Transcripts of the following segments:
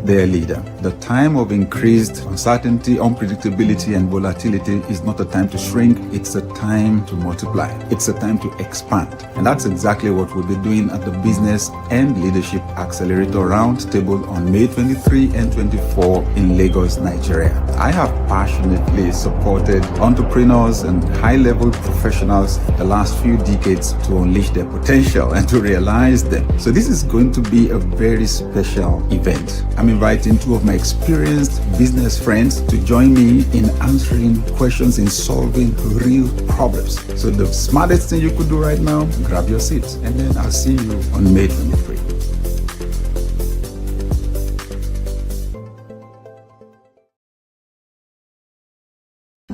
their leader. The time of increased uncertainty, unpredictability, and volatility is not a time to shrink, it's a time to multiply. It's a time to expand. And that's exactly what we'll be doing at the Business and Leadership Accelerator Roundtable on May 23 and 24 in Lagos, Nigeria. I have passionately supported entrepreneurs and high-level professionals the last few decades to unleash their potential and to realize them. So this is going to be a very special event. I'm inviting two of my experienced business friends to join me in answering questions, in solving real problems. So the smartest thing you could do right now, grab your seats, and then I'll see you on May 23.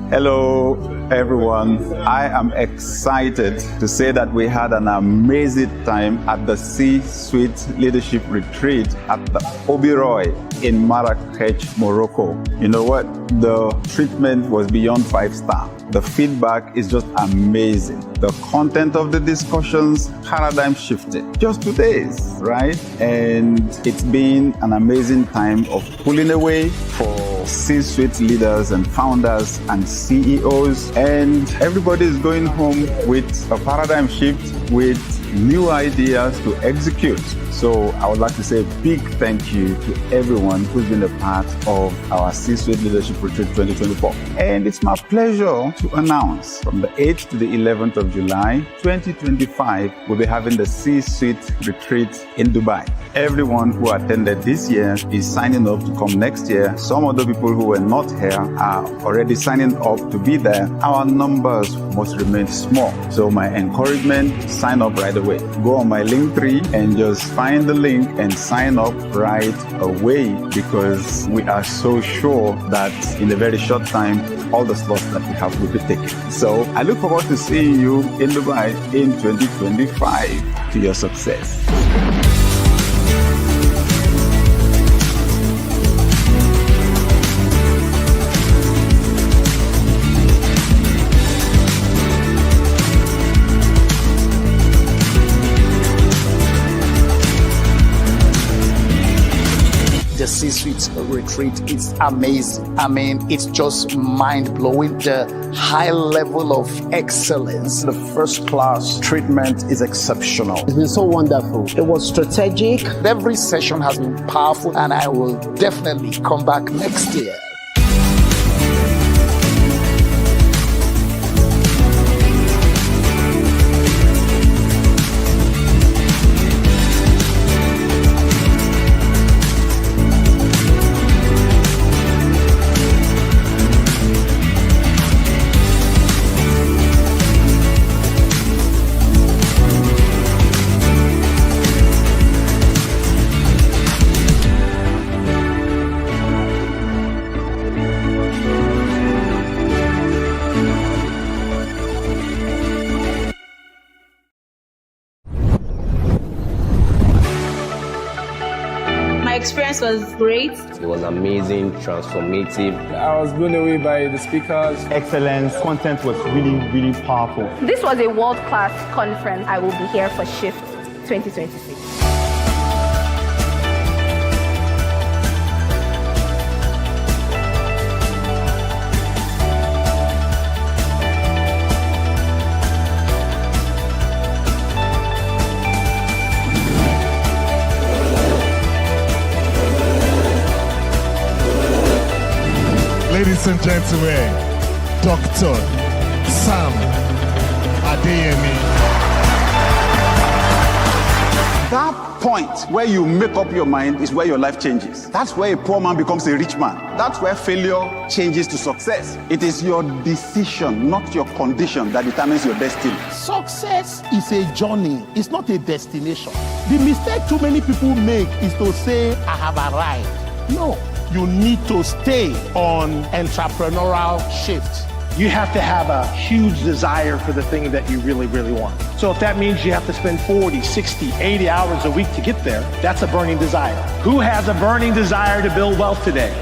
Hello, everyone. I am excited to say that we had an amazing time at the C-Suite Leadership Retreat at the Rhode in Marrakech, Morocco. You know what? The treatment was beyond 5-star. The feedback is just amazing. The content of the discussions, paradigm shifted. Just 2 days, right? And it's been an amazing time of pulling away for C-suite leaders and founders and CEOs. And everybody is going home with a paradigm shift, with new ideas to execute. So I would like to say a big thank you to everyone who's been a part of our C-Suite Leadership Retreat 2024. And it's my pleasure to announce from the 8th to the 11th of July 2025, we'll be having the C-Suite Retreat in Dubai. Everyone who attended this year is signing up to come next year. Some of the people who were not here are already signing up to be there. Our numbers must remain small. So my encouragement, sign up right away. Go on my Linktree and just find the link and sign up right away, because we are so sure that in a very short time, all the slots that we have will be taken. So I look forward to seeing you in Dubai in 2025 to your success. The C-Suite retreat is amazing. I mean, it's just mind-blowing. The high level of excellence, the first class treatment is exceptional. It's been so wonderful. It was strategic. Every session has been powerful, and I will definitely come back next year. My experience was great. It was amazing, transformative. I was blown away by the speakers. Excellence. Content was really, really powerful. This was a world-class conference. I will be here for Shift 2026. Ladies and gentlemen, Dr. Sam Adeyemi. That point where you make up your mind is where your life changes. That's where a poor man becomes a rich man. That's where failure changes to success. It is your decision, not your condition, that determines your destiny. Success is a journey. It's not a destination. The mistake too many people make is to say, I have arrived. No. You need to stay on entrepreneurial shift. You have to have a huge desire for the thing that you really, really want. So if that means you have to spend 40, 60, 80 hours a week to get there, that's a burning desire. Who has a burning desire to build wealth today?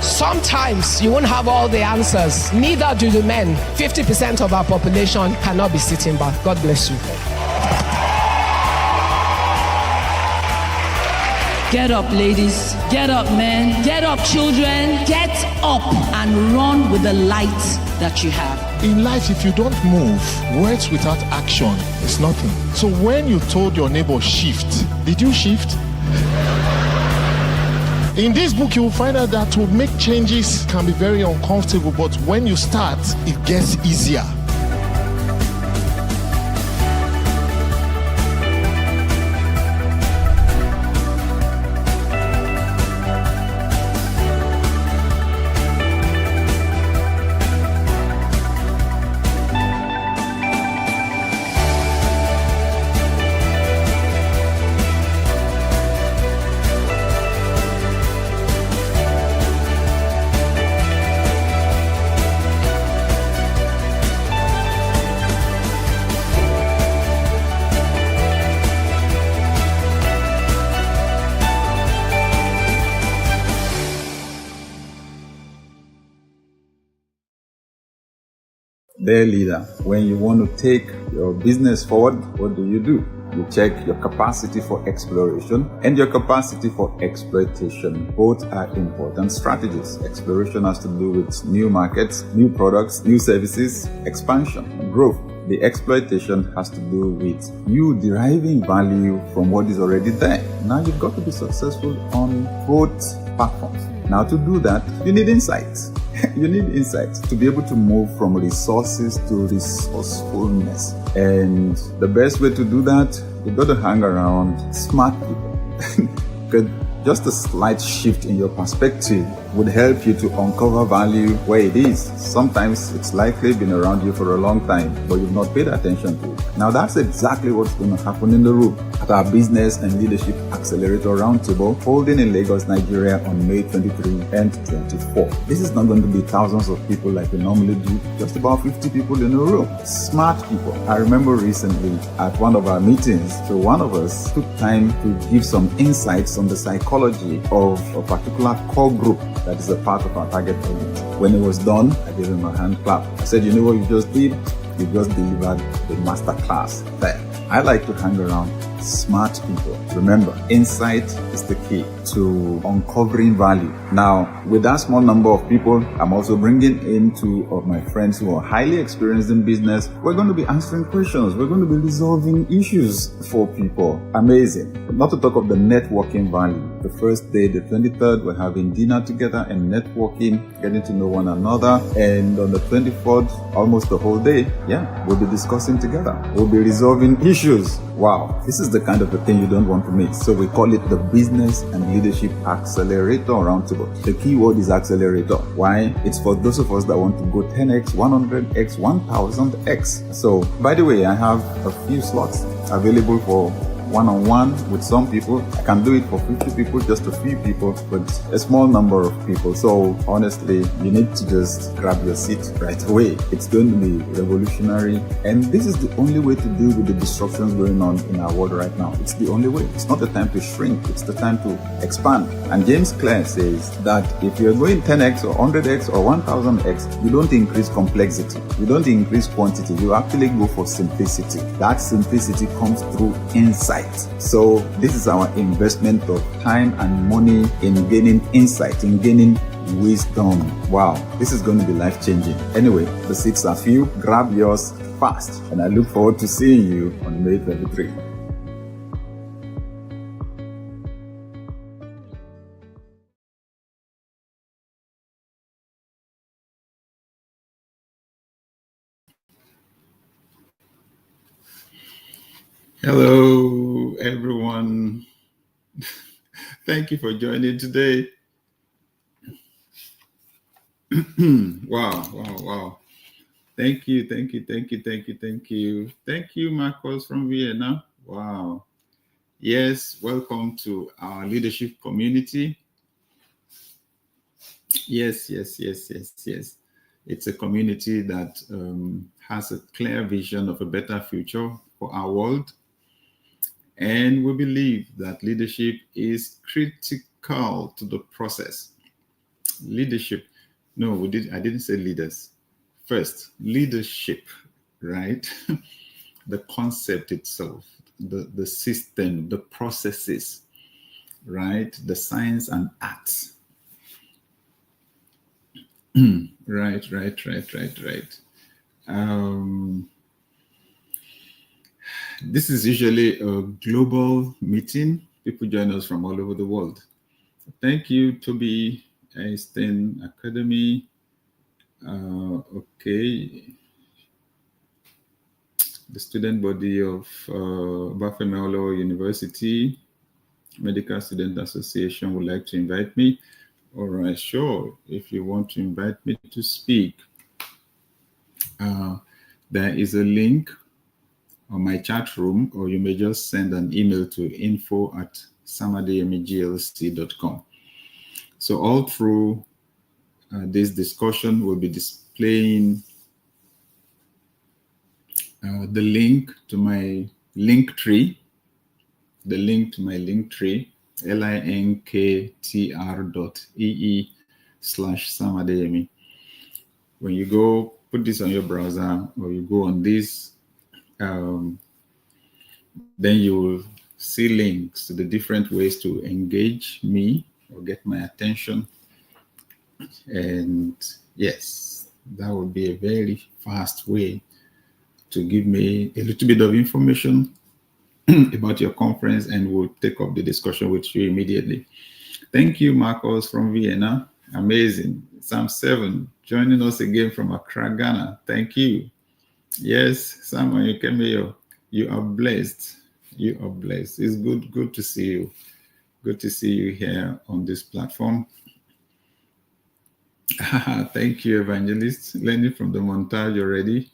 Sometimes you won't have all the answers. Neither do the men. 50% of our population cannot be sitting back. God bless you. Get up, ladies. Get up, men. Get up, children. Get up and run with the light that you have. In life, if you don't move, words without action is nothing. So when you told your neighbor shift, did you shift? In this book, you will find out that to make changes can be very uncomfortable, but when you start, it gets easier. Dear leader, when you want to take your business forward, what do? You check your capacity for exploration and your capacity for exploitation. Both are important strategies. Exploration has to do with new markets, new products, new services, expansion, growth. The exploitation has to do with you deriving value from what is already there. Now you've got to be successful on both platforms. Now to do that, you need insights. You need insights to be able to move from resources to resourcefulness. And the best way to do that, you've got to hang around smart people. Because just a slight shift in your perspective would help you to uncover value where it is. Sometimes it's likely been around you for a long time, but you've not paid attention to it. Now that's exactly what's going to happen in the room at our Business and Leadership Accelerator Roundtable holding in Lagos, Nigeria on May 23 and 24. This is not going to be thousands of people like we normally do, just about 50 people in a room. Smart people. I remember recently at one of our meetings, so one of us took time to give some insights on the psychology of a particular core group that is a part of our target audience. When it was done, I gave him a hand clap. I said, you know what you just did? You just delivered the master class there. I like to hang around smart people. Remember, insight is the key to uncovering value. Now, with that small number of people, I'm also bringing in two of my friends who are highly experienced in business. We're going to be answering questions. We're going to be resolving issues for people. Amazing. Not to talk of the networking value. The first day, the 23rd, we're having dinner together and networking, getting to know one another. And on the 24th, almost the whole day, we'll be discussing together. We'll be resolving issues. Wow. This is the kind of a thing you don't want to miss. So we call it the Business and Leadership Accelerator Roundtable. The key word is accelerator. Why? It's for those of us that want to go 10x, 100x, 1000x. So, by the way, I have a few slots available for one-on-one with some people. I can do it for 50 people, just a few people, but a small number of people. So honestly, you need to just grab your seat right away. It's going to be revolutionary. And this is the only way to deal with the disruptions going on in our world right now. It's the only way. It's not the time to shrink. It's the time to expand. And James Clear says that if you're going 10x or 100x or 1000x, you don't increase complexity. You don't increase quantity. You actually go for simplicity. That simplicity comes through insight. So this is our investment of time and money in gaining insight, in gaining wisdom. Wow, this is going to be life-changing. Anyway, the seats are few. Grab yours fast. And I look forward to seeing you on May 23. Hello, everyone. Thank you for joining today. Wow. Thank you. Thank you, Marcos from Vienna. Wow. Yes, welcome to our leadership community. Yes. It's a community that has a clear vision of a better future for our world. And we believe that leadership is critical to the process. Leadership. No, I didn't say leaders. First, leadership, right? The concept itself, the system, the processes. right? The science and arts. Right. This is usually a global meeting. People join us from all over the world. Thank you, Toby, Einstein Academy. Okay. The student body of Bafemolo University Medical Student Association would like to invite me. All right, sure. If you want to invite me to speak, there is a link on my chat room, or you may just send an email to info@samadeyemiglc.com. So all through this discussion, we'll be displaying the link to my link tree, linktr.ee/samadeyemi. When you go put this on your browser, or you go on this, then you will see links to the different ways to engage me or get my attention. And yes, that would be a very fast way to give me a little bit of information about your conference, and we'll take up the discussion with you immediately. Thank you, Marcos from Vienna. Amazing. Sam 7 joining us again from Accra, Ghana. Thank you. Yes, Samuel, you came here. You are blessed. You are blessed. It's good to see you. Good to see you here on this platform. Thank you, Evangelist. Learning from the montage already.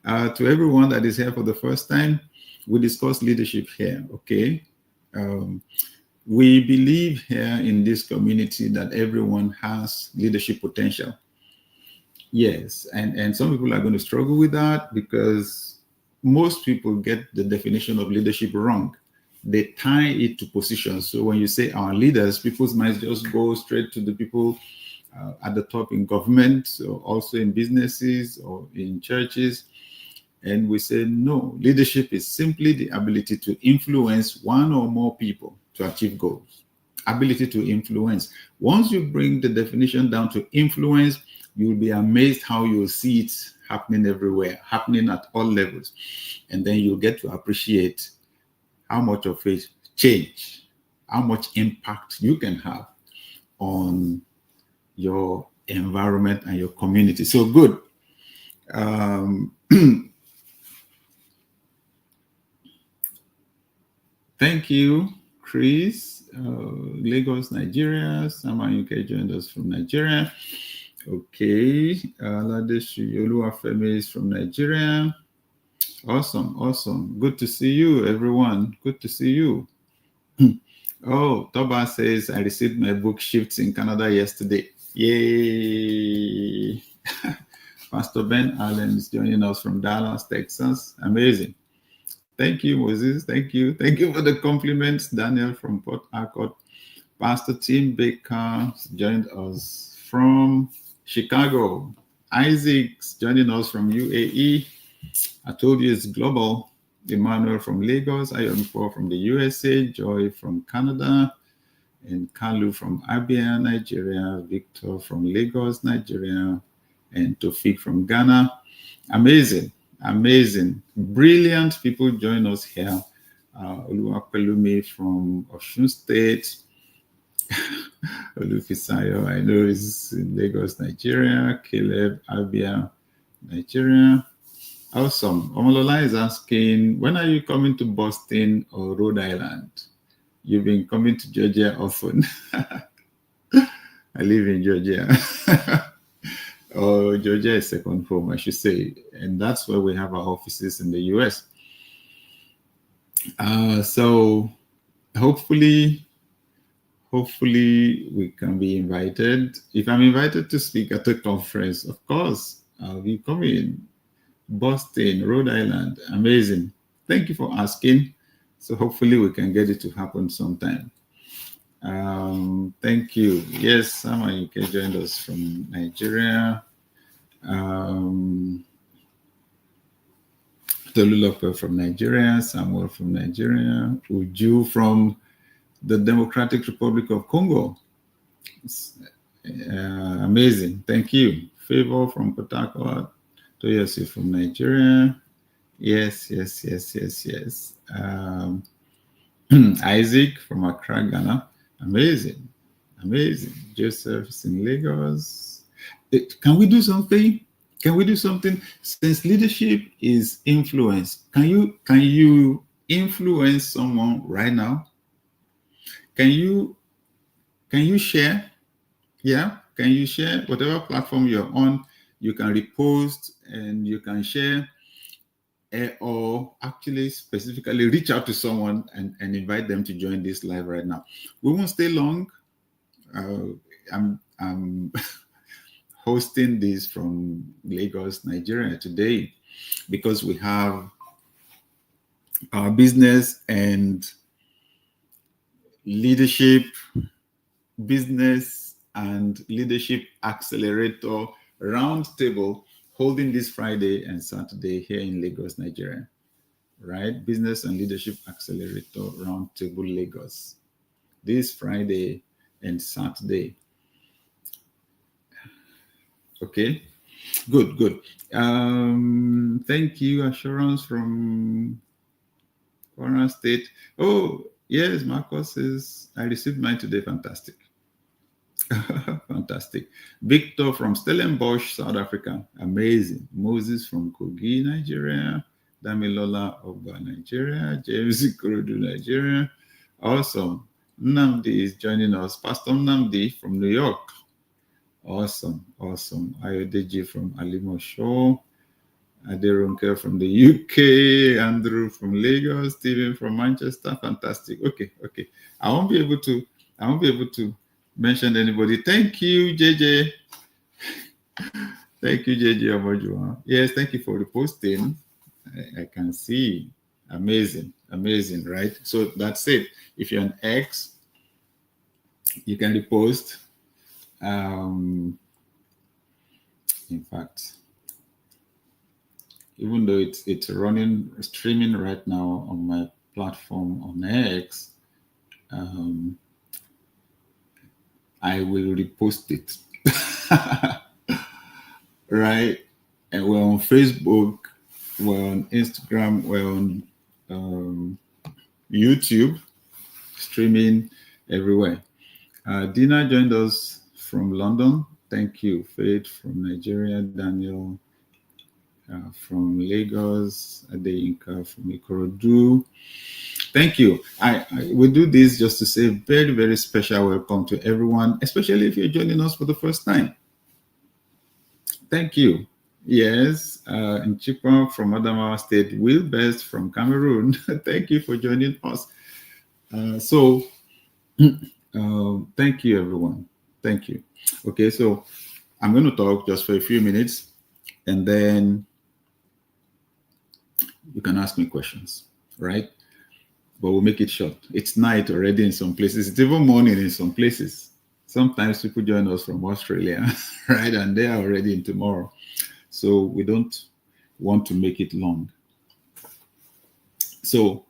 To everyone that is here for the first time, we discuss leadership here, okay? We believe here in this community that everyone has leadership potential. Yes, and some people are going to struggle with that because most people get the definition of leadership wrong. They tie it to positions. So when you say our leaders, people's minds just go straight to the people at the top in government, or also in businesses or in churches. And we say, no, leadership is simply the ability to influence one or more people to achieve goals. Ability to influence. Once you bring the definition down to influence, you will be amazed how you'll see it happening everywhere, happening at all levels. And then you'll get to appreciate how much of a change, how much impact you can have on your environment and your community. So good. Thank you, Chris. Lagos, Nigeria. Someone UK joined us from Nigeria. Okay. Ladeshi Oluwafemi is from Nigeria. Awesome. Good to see you, everyone. Good to see you. Oh, Toba says, I received my book Shifts in Canada yesterday. Yay. Pastor Ben Allen is joining us from Dallas, Texas. Amazing. Thank you, Moses. Thank you. Thank you for the compliments. Daniel from Port Harcourt. Pastor Tim Baker joined us from Chicago. Isaac's joining us from UAE. I told you it's global. Emmanuel from Lagos. Ayomifo from the USA. Joy from Canada. And Kalu from Abia, Nigeria. Victor from Lagos, Nigeria. And Tofik from Ghana. Amazing. Brilliant people join us here. Oluwapelumi from Osun State. Olufisayo, I know, is in Lagos, Nigeria. Caleb, Abia, Nigeria. Awesome. Omolola is asking, when are you coming to Boston or Rhode Island? You've been coming to Georgia often. I live in Georgia. Or Georgia is second home, I should say. And that's where we have our offices in the US. So hopefully we can be invited. If I'm invited to speak at a conference, of course, I'll be coming. Boston, Rhode Island, amazing. Thank you for asking. So hopefully we can get it to happen sometime. Thank you. Yes, someone UK joined us from Nigeria. Tolulope from Nigeria, Samuel from Nigeria, Uju from the Democratic Republic of Congo. Amazing. Thank you. Favor from Port Harcourt. Toyosi from Nigeria. Yes. Isaac from Accra, Ghana. Amazing. Joseph is in Lagos. Can we do something? Since leadership is influence, can you influence someone right now? Can you share? Yeah, can you share? Whatever platform you're on, you can repost and you can share, or actually specifically reach out to someone and invite them to join this live right now. We won't stay long. I'm hosting this from Lagos, Nigeria today, because we have our business and leadership accelerator roundtable holding this Friday and Saturday here in Lagos, Nigeria. Right? Business and Leadership Accelerator Roundtable Lagos. This Friday and Saturday. Okay, good. Thank you, Assurance from Kwara State. Oh, yes, Marcos says, I received mine today. Fantastic. Fantastic. Victor from Stellenbosch, South Africa. Amazing. Moses from Kogi, Nigeria. Damilola of Nigeria. James Ikorodu, Nigeria. Awesome. Nnamdi is joining us. Pastor Nnamdi from New York. Awesome. Ayodeji from Alimosho. Aderonke from the UK. Andrew from Lagos. Stephen from Manchester. Fantastic. Okay. I won't be able to mention anybody. Thank you, JJ. Thank you, JJ Omojua. Yes, thank you for reposting. I can see. Amazing, right? So that's it. If you're an X, you can repost. In fact, even though it's streaming right now on my platform on X, I will repost it. Right? And we're on Facebook, we're on Instagram, we're on YouTube, streaming everywhere. Dina joined us from London. Thank you. Faith from Nigeria. Daniel from Lagos. Adeyinka from Ikorodu. Thank you. I will do this just to say very, very special welcome to everyone, especially if you're joining us for the first time. Thank you. Yes, Nchikwa from Adamawa State. Will Best from Cameroon. Thank you for joining us. Thank you, everyone. Thank you. Okay, so I'm going to talk just for a few minutes, and then you can ask me questions, right? But we'll make it short. It's night already in some places. It's even morning in some places. Sometimes people join us from Australia, right? And they are already in tomorrow. So we don't want to make it long. So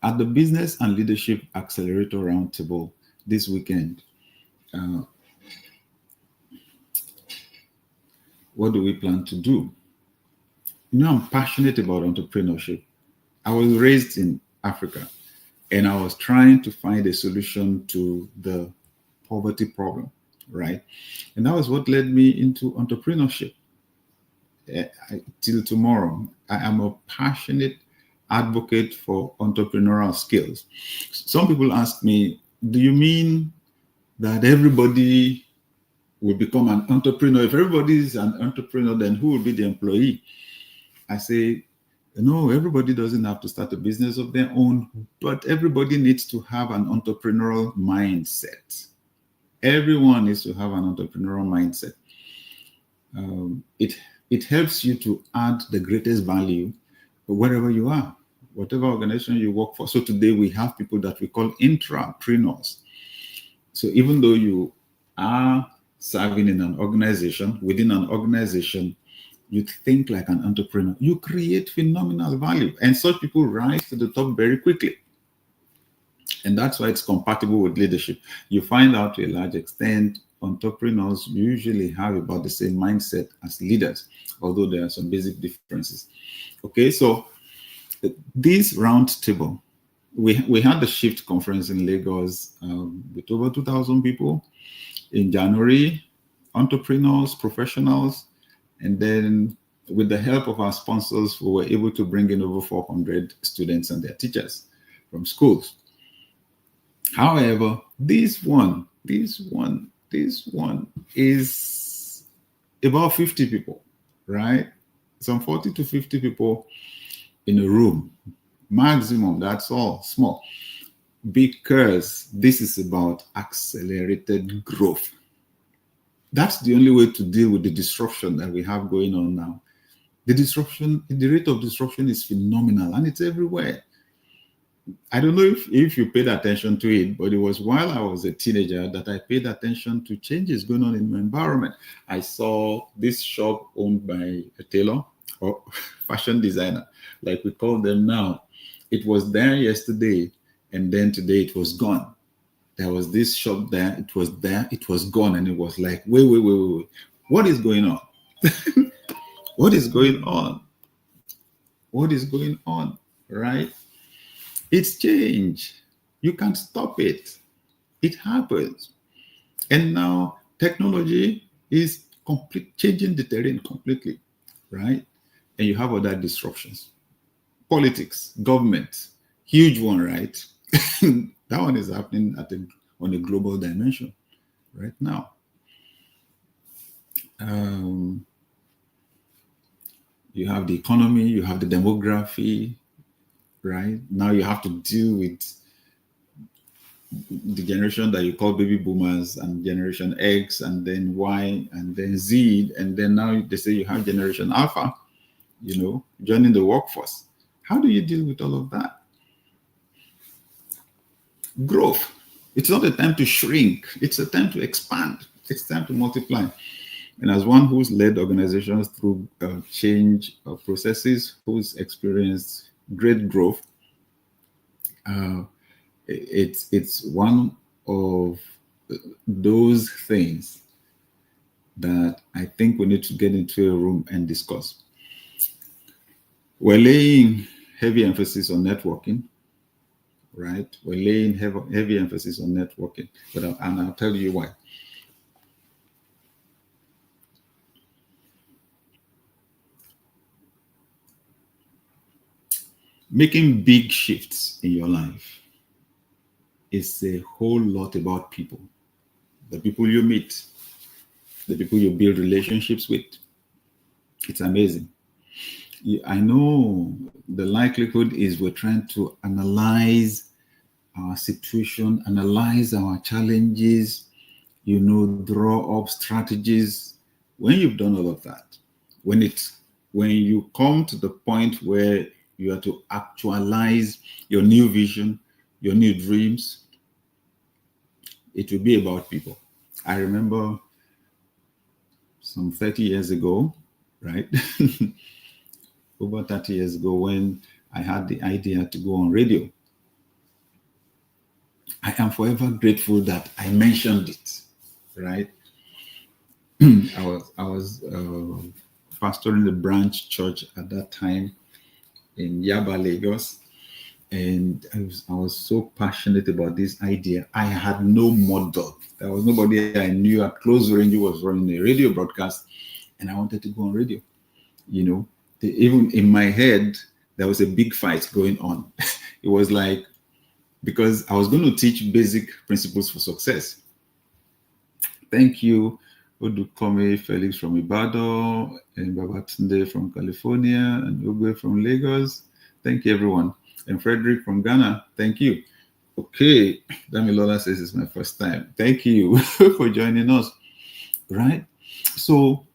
at the Business and Leadership Accelerator Roundtable this weekend, what do we plan to do? I'm passionate about entrepreneurship. I was raised in Africa, and I was trying to find a solution to the poverty problem, right? And that was what led me into entrepreneurship. Till tomorrow, I am a passionate advocate for entrepreneurial skills. Some people ask me, do you mean that everybody will become an entrepreneur? If everybody is an entrepreneur, then who will be the employee? I say, no, everybody doesn't have to start a business of their own, but everybody needs to have an entrepreneurial mindset. Everyone needs to have an entrepreneurial mindset. It helps you to add the greatest value wherever you are, whatever organization you work for. So today we have people that we call intrapreneurs. So even though you are serving in an organization, within an organization, you think like an entrepreneur. You create phenomenal value. And such people rise to the top very quickly. And that's why it's compatible with leadership. You find out to a large extent, entrepreneurs usually have about the same mindset as leaders, although there are some basic differences. Okay, so this round table, we had the Shift conference in Lagos with over 2,000 people in January, entrepreneurs, professionals, and then with the help of our sponsors, we were able to bring in over 400 students and their teachers from schools. However, this one is about 50 people, right? Some 40 to 50 people in a room, maximum, that's all, small. Because this is about accelerated growth. That's the only way to deal with the disruption that we have going on now. The rate of disruption is phenomenal and it's everywhere. I don't know if you paid attention to it, but it was while I was a teenager that I paid attention to changes going on in my environment. I saw this shop owned by a tailor or fashion designer, like we call them now. It was there yesterday, and then today it was gone. There was this shop there, it was gone, and it was like, wait. What is going on? What is going on? What is going on, right? It's change. You can't stop it. It happens. And now technology is changing the terrain completely, right? And you have other disruptions. Politics, government, huge one, right? That one is happening on a global dimension right now. You have the economy, you have the demography, right? Now you have to deal with the generation that you call baby boomers and generation X and then Y and then Z. And then now they say you have generation Alpha, joining the workforce. How do you deal with all of that? Growth. It's not a time to shrink. It's a time to expand. It's time to multiply. And as one who's led organizations through change processes, who's experienced great growth, it's one of those things that I think we need to get into a room and discuss. We're laying heavy emphasis on networking, right? We're laying heavy emphasis on networking, and I'll tell you why. Making big shifts in your life is a whole lot about people. The people you meet, the people you build relationships with. It's amazing. I know the likelihood is we're trying to analyze our situation, analyze our challenges, draw up strategies. When you've done all of that, when you come to the point where you have to actualize your new vision, your new dreams, it will be about people. I remember some 30 years ago, right? Over 30 years ago when I had the idea to go on radio. I am forever grateful that I mentioned it, right? I was pastoring the branch church at that time in Yaba, Lagos, and I was so passionate about this idea. I had no model. There was nobody I knew at close range who was running a radio broadcast, and I wanted to go on radio. Even in my head, there was a big fight going on. It was like, because I was going to teach basic principles for success. Thank you, Odukome Felix from Ibadan, and Babatunde from California, and Ogbe from Lagos. Thank you, everyone. And Frederick from Ghana, thank you. Okay, Damilola says it's my first time. Thank you for joining us, right? So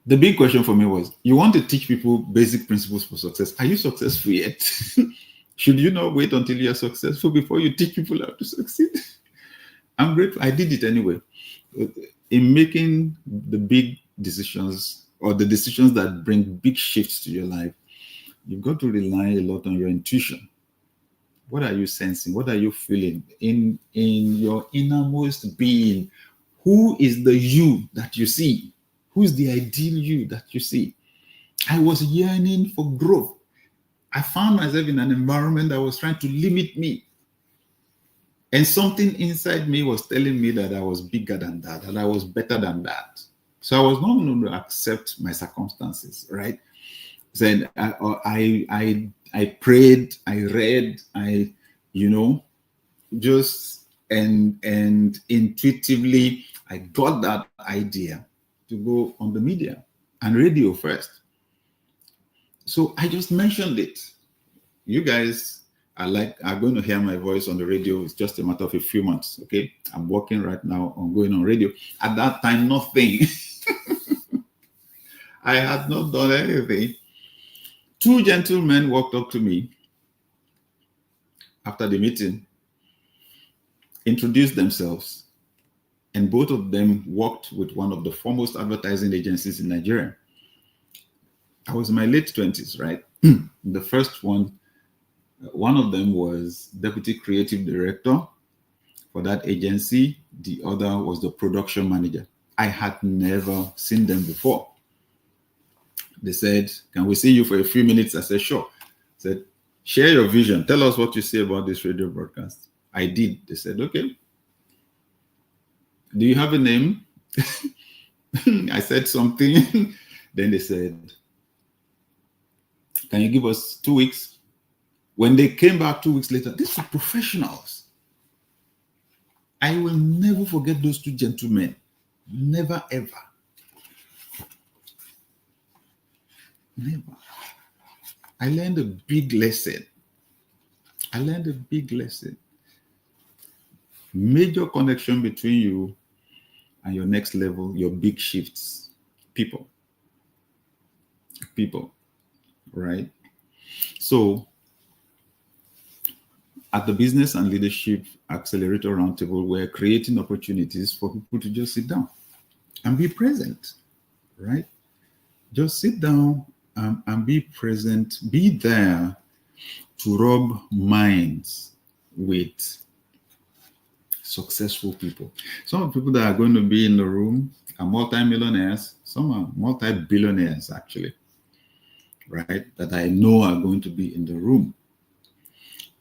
the big question for me was, you want to teach people basic principles for success. Are you successful yet? Should you not wait until you're successful before you teach people how to succeed? I'm grateful. I did it anyway. In making the big decisions or the decisions that bring big shifts to your life, you've got to rely a lot on your intuition, What are you sensing? What are you feeling in your innermost being? Who is the you that you see? Who's the ideal you that you see? I was yearning for growth. I found myself in an environment that was trying to limit me. And something inside me was telling me that I was bigger than that I was better than that. So I was not going to accept my circumstances, right? Then I prayed, I read, just and intuitively I got that idea to go on the media and radio first. So I just mentioned it. You guys are going to hear my voice on the radio. It's just a matter of a few months, okay? I'm working right now on going on radio. At that time, nothing. I had not done anything. Two gentlemen walked up to me after the meeting, introduced themselves, and both of them worked with one of the foremost advertising agencies in Nigeria. I was in my late 20s, right? The first one of them was deputy creative director for that agency. The other was the production manager. I had never seen them before. They said, "Can we see you for a few minutes?" I said, "Sure." I said, "Share your vision. Tell us what you say about this radio broadcast." I did. They said, "Okay. Do you have a name?" I said something. Then they said, "Can you give us 2 weeks?" When they came back 2 weeks later, these were professionals. I will never forget those two gentlemen. Never, ever. Never. I learned a big lesson. Major connection between you and your next level, your big shifts. People, right? So, at the Business and Leadership Accelerator Roundtable, we're creating opportunities for people to just sit down and be present, right? Just sit down and be present, be there to rub minds with successful people. Some of the people that are going to be in the room are multi-millionaires, some are multi-billionaires actually, right? That I know are going to be in the room.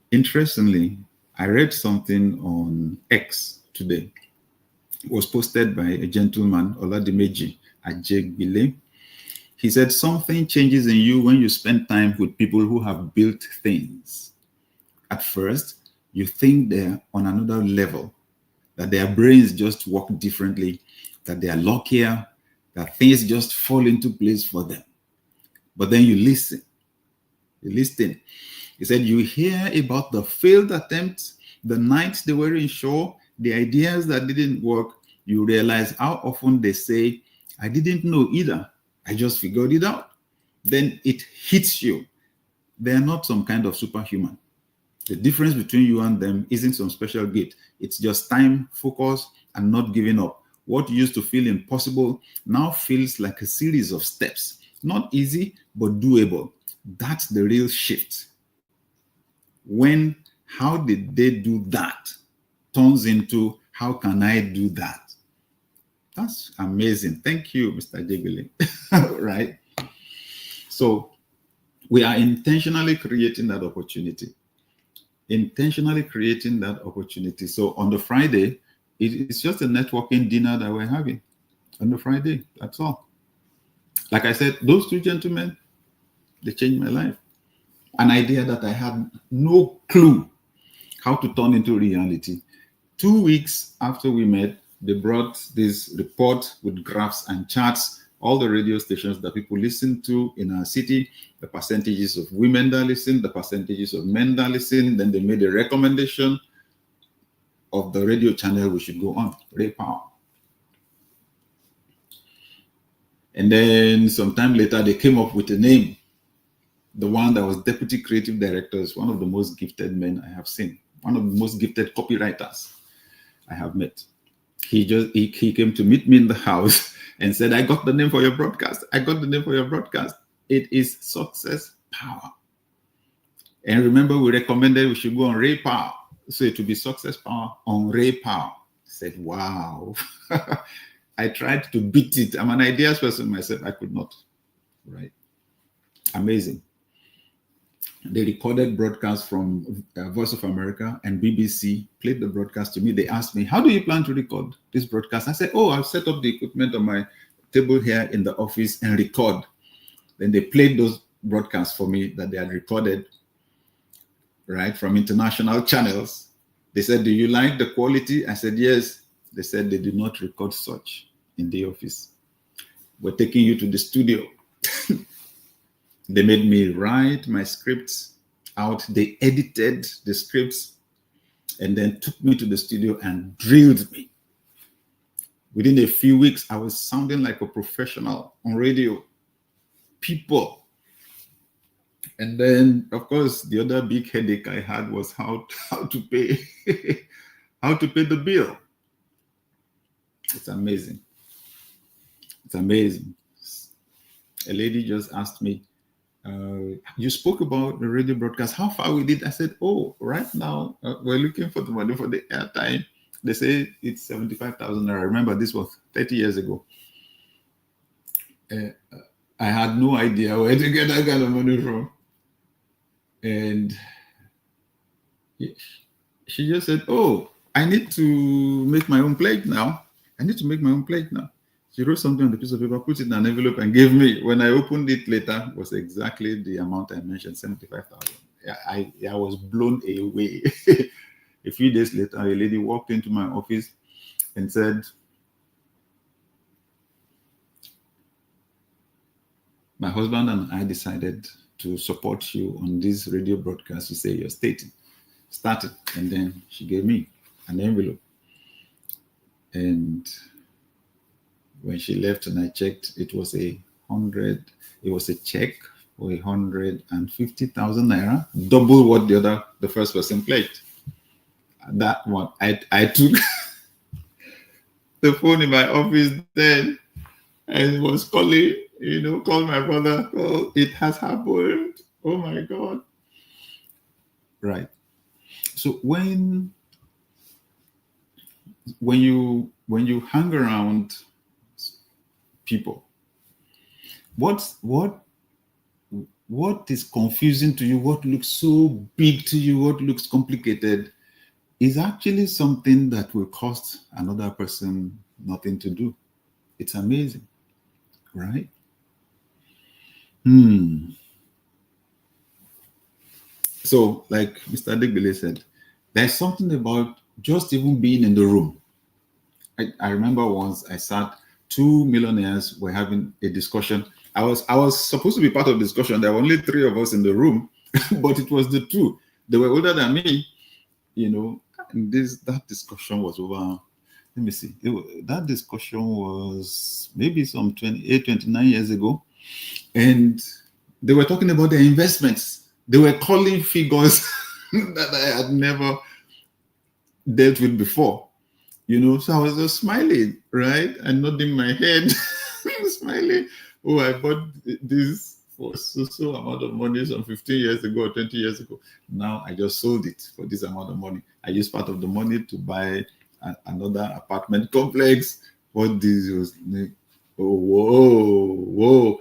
Interestingly, I read something on X today. It was posted by a gentleman, Oladimeji Ajegbile. He said, "Something changes in you when you spend time with people who have built things. At first, you think they're on another level, that their brains just work differently, that they are luckier, that things just fall into place for them. But then you listen. He said, you hear about the failed attempts, the nights they were in shore, the ideas that didn't work. You realize how often they say, 'I didn't know either. I just figured it out.' Then it hits you. They are not some kind of superhuman. The difference between you and them isn't some special gift. It's just time, focus, and not giving up. What used to feel impossible now feels like a series of steps. Not easy, but doable. That's the real shift. When how did they do that turns into how can I do that? That's amazing. Thank you, Mr. Jegele. Right? So we are intentionally creating that opportunity. So on the Friday, it's just a networking dinner that we're having on the Friday. That's all. Like I said, those two gentlemen, they changed my life. An idea that I had no clue how to turn into reality. 2 weeks after we met, they brought this report with graphs and charts, all the radio stations that people listen to in our city, the percentages of women that listen, the percentages of men that listen. Then they made a recommendation of the radio channel we should go on, Ray Power. And then sometime later, they came up with a name. The one that was deputy creative director is one of the most gifted men I have seen, one of the most gifted copywriters I have met. He came to meet me in the house and said, I got the name for your broadcast. It is Success Power. And remember, we recommended we should go on Ray Power. So it will be Success Power on Ray Power. I said, wow. I tried to beat it. I'm an ideas person myself. I could not. Right? Amazing. They recorded broadcasts from Voice of America and BBC, played the broadcast to me. They asked me, how do you plan to record this broadcast? I said, I've set up the equipment on my table here in the office and record. Then they played those broadcasts for me that they had recorded, right, from international channels. They said, do you like the quality? I said, yes. They said they do not record such in the office. We're taking you to the studio. They made me write my scripts out. They edited the scripts and then took me to the studio and drilled me. Within a few weeks, I was sounding like a professional on radio. People. And then, of course, the other big headache I had was how to pay how to pay the bill. It's amazing. It's amazing. A lady just asked me, you spoke about the radio broadcast. How far we did? I said, right now, we're looking for the money for the airtime. They say it's 75,000. I remember this was 30 years ago. I had no idea where to get that kind of money from. And she just said, I need to make my own plate now. She wrote something on the piece of paper, put it in an envelope and gave me. When I opened it later, it was exactly the amount I mentioned, 75,000. I was blown away. A few days later, a lady walked into my office and said, my husband and I decided to support you on this radio broadcast. You say you're started. And then she gave me an envelope. And when she left and I checked, it was a check for 150,000 naira, double what the first person pledged. That one, I took the phone in my office then and was calling, call my brother. It has happened. Oh my God. Right. So when you hang around people, what is confusing to you, what looks so big to you, what looks complicated, is actually something that will cost another person nothing to do. It's amazing, right? So, like Mr. Digbile said, there's something about just even being in the room. I remember once I sat, 2 millionaires were having a discussion. I was supposed to be part of the discussion. There were only 3 of us in the room, but it was the 2. They were older than me, and that discussion was over. Let me see. That discussion was maybe some 28, 29 years ago. And they were talking about their investments. They were calling figures that I had never dealt with before. So I was just smiling, right? And nodding my head, smiling. I bought this for so amount of money some 15 years ago or 20 years ago. Now I just sold it for this amount of money. I used part of the money to buy another apartment complex. What this was, whoa.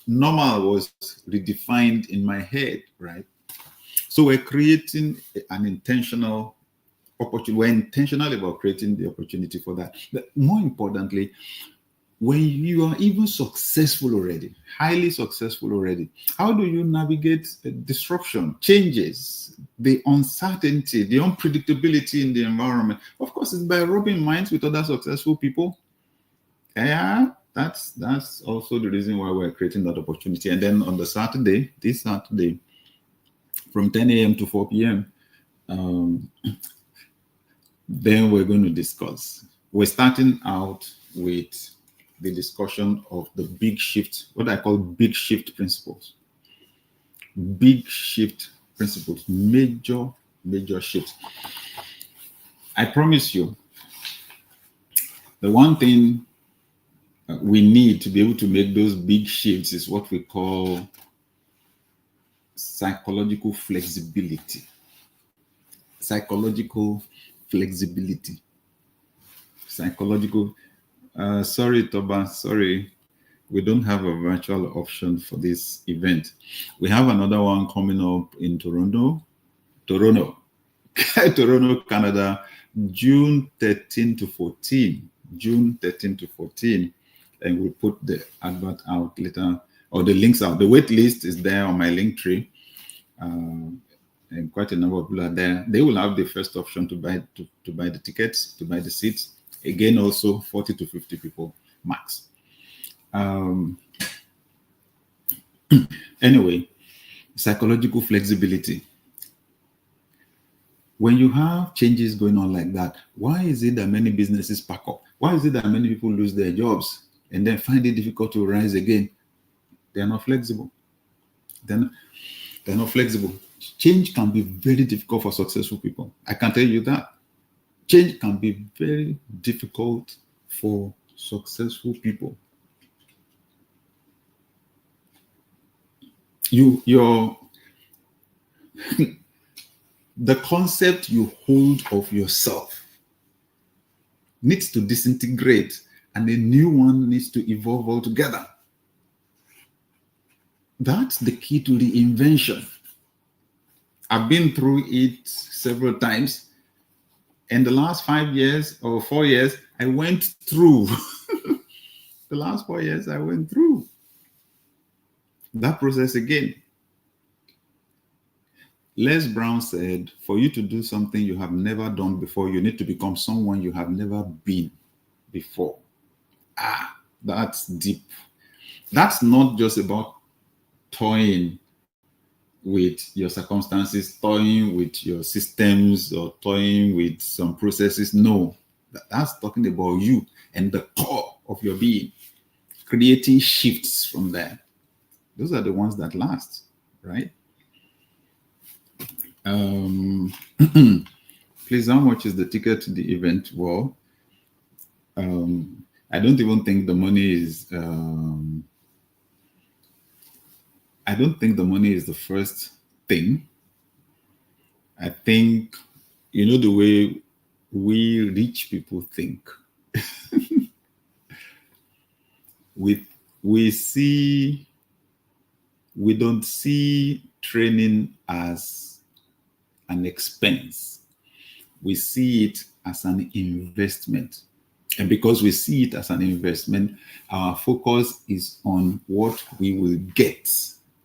Normal was redefined in my head, right? So we're creating an intentional opportunity. We're intentional about creating the opportunity for that. But more importantly, when you are even successful already, highly successful already, how do you navigate disruption, changes, the uncertainty, the unpredictability in the environment? Of course, it's by rubbing minds with other successful people. Yeah, that's also the reason why we're creating that opportunity. And then on this Saturday, from 10 a.m. to 4 p.m., then we're going to discuss. We're starting out with the discussion of the big shift, what I call big shift principles. Big shift principles, major shifts. I promise you, the one thing we need to be able to make those big shifts is what we call psychological flexibility. Psychological flexibility. Psychological. Sorry, Toba. Sorry. We don't have a virtual option for this event. We have another one coming up in Toronto, Toronto, Canada, June 13 to 14. June 13 to 14. And we'll put the advert out later, or the links out. The wait list is there on my link tree. And quite a number of people are there. They will have the first option to buy the tickets, to buy the seats. Again, also 40 to 50 people max. Anyway, psychological flexibility. When you have changes going on like that, why is it that many businesses pack up? Why is it that many people lose their jobs and then find it difficult to rise again? They're not flexible. They're not flexible. Change can be very difficult for successful people. I can tell you that. Change can be very difficult for successful people. The concept you hold of yourself needs to disintegrate and a new one needs to evolve altogether. That's the key to reinvention. I've been through it several times. In the last 5 years or 4 years, I went through. The last 4 years, I went through that process again. Les Brown said, for you to do something you have never done before, you need to become someone you have never been before. That's deep. That's not just about toying with your circumstances, toying with your systems, or toying with some processes. No, that's talking about you and the core of your being, creating shifts from there. Those are the ones that last, right? Please, how much is the ticket to the event? Well, I don't even think the money is. I don't think the money is the first thing. I think, you know, the way we rich people think. we don't see training as an expense. We see it as an investment. And because we see it as an investment, our focus is on what we will get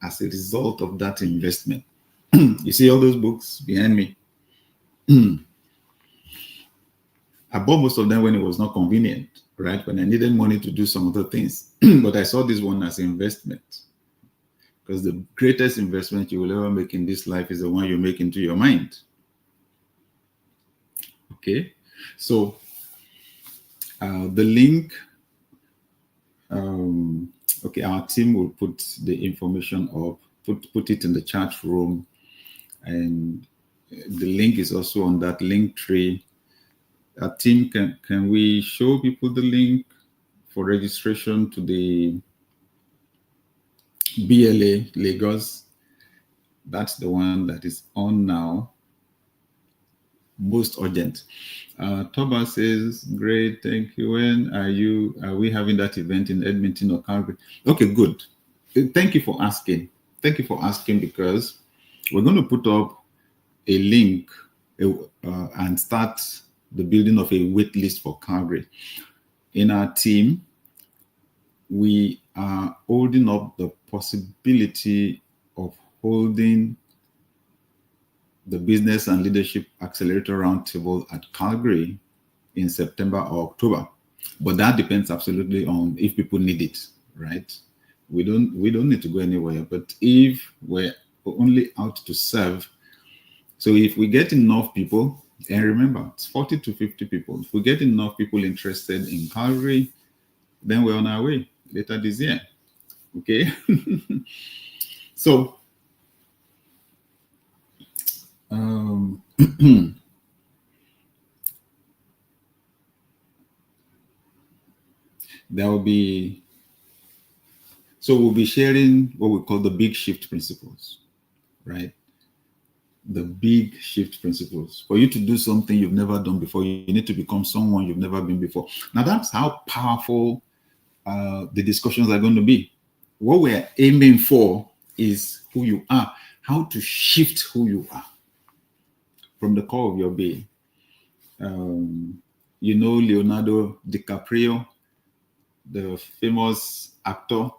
as a result of that investment. You see all those books behind me? I bought most of them when it was not convenient, right? When I needed money to do some other things. But I saw this one as investment. Because the greatest investment you will ever make in this life is the one you make into your mind. Okay? So, the link, okay, our team will put the information up, put it in the chat room, and the link is also on that link tree. Our team, can we show people the link for registration to the BLA Lagos? That's the one that is on now. Most urgent. Toba says, great, thank you. When are we having that event in Edmonton or Calgary? Okay, good. Thank you for asking. Thank you for asking, because we're going to put up a link and start the building of a wait list for Calgary. In our team, we are holding up the possibility of holding the Business and Leadership Accelerator Roundtable at Calgary in September or October. But that depends absolutely on if people need it, right? We don't need to go anywhere. But if we're only out to serve, so if we get enough people, and remember, it's 40 to 50 people. If we get enough people interested in Calgary, then we're on our way later this year. Okay? So, there will be, so we'll be sharing what we call the big shift principles. right? The big shift principles. For you to do something you've never done before, you need to become someone you've never been before. Now, that's how powerful the discussions are going to be. What we're aiming for is who you are, how to shift who you are from the core of your being. You know Leonardo DiCaprio, the famous actor.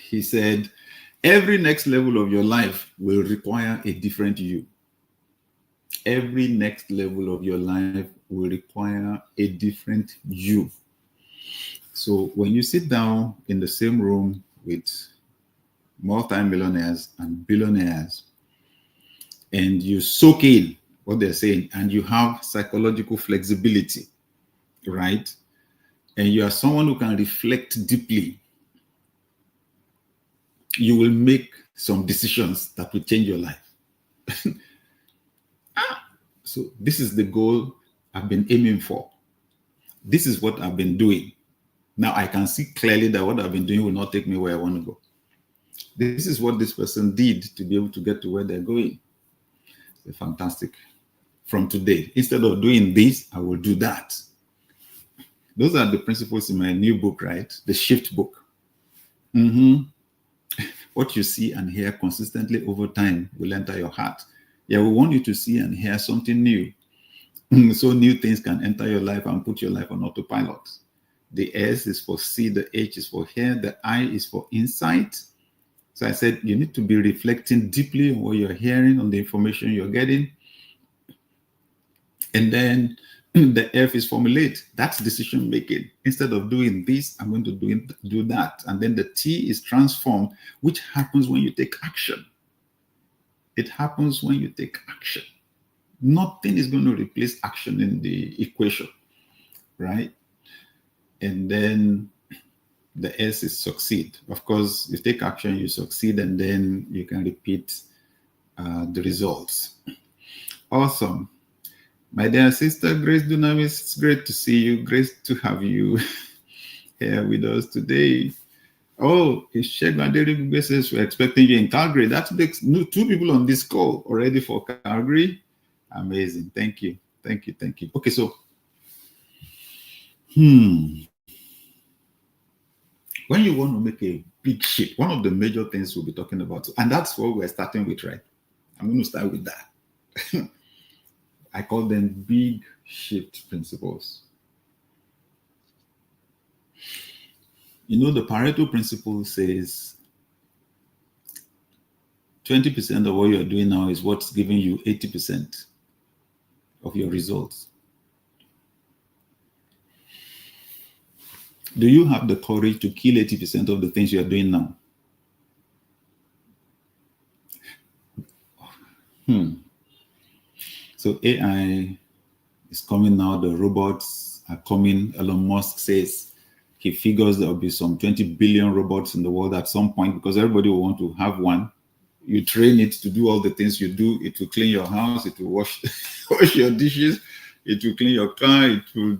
He said, every next level of your life will require a different you. Every next level of your life will require a different you. So when you sit down in the same room with multi-millionaires and billionaires, and you soak in what they're saying, and you have psychological flexibility, right? And you are someone who can reflect deeply, you will make some decisions that will change your life. So this is the goal I've been aiming for. This is what I've been doing. Now I can see clearly that what I've been doing will not take me where I want to go. This is what this person did to be able to get to where they're going. It's fantastic. From today, instead of doing this, I will do that. Those are the principles in my new book, right? The Shift book. What you see and hear consistently over time will enter your heart. Yeah, we want you to see and hear something new. So new things can enter your life and put your life on autopilot. The S is for see, the H is for hear, the I is for insight. So I said you need to be reflecting deeply on what you're hearing, on the information you're getting. And then the F is formulate. That's decision making. Instead of doing this, I'm going to do that. And then the T is transform, which happens when you take action. It happens when you take action. Nothing is going to replace action in the equation, right? And then the S is succeed. Of course, you take action, you succeed, and then you can repeat the results. Awesome. My dear sister, Grace Dunamis, it's great to see you. Great to have you here with us today. Oh, it's Shegbaderi says we're expecting you in Calgary. That makes two people on this call already for Calgary. Amazing. Thank you. Thank you. Thank you. Okay, so when you want to make a big shift, one of the major things we'll be talking about, and that's what we're starting with, right? I'm going to start with that. I call them big shift principles. You know, the Pareto principle says 20% of what you're doing now is what's giving you 80% of your results. Do you have the courage to kill 80% of the things you're doing now? So AI is coming now, the robots are coming. Elon Musk says he figures there will be some 20 billion robots in the world at some point because everybody will want to have one. You train it to do all the things you do. It will clean your house. It will wash your dishes. It will clean your car. It will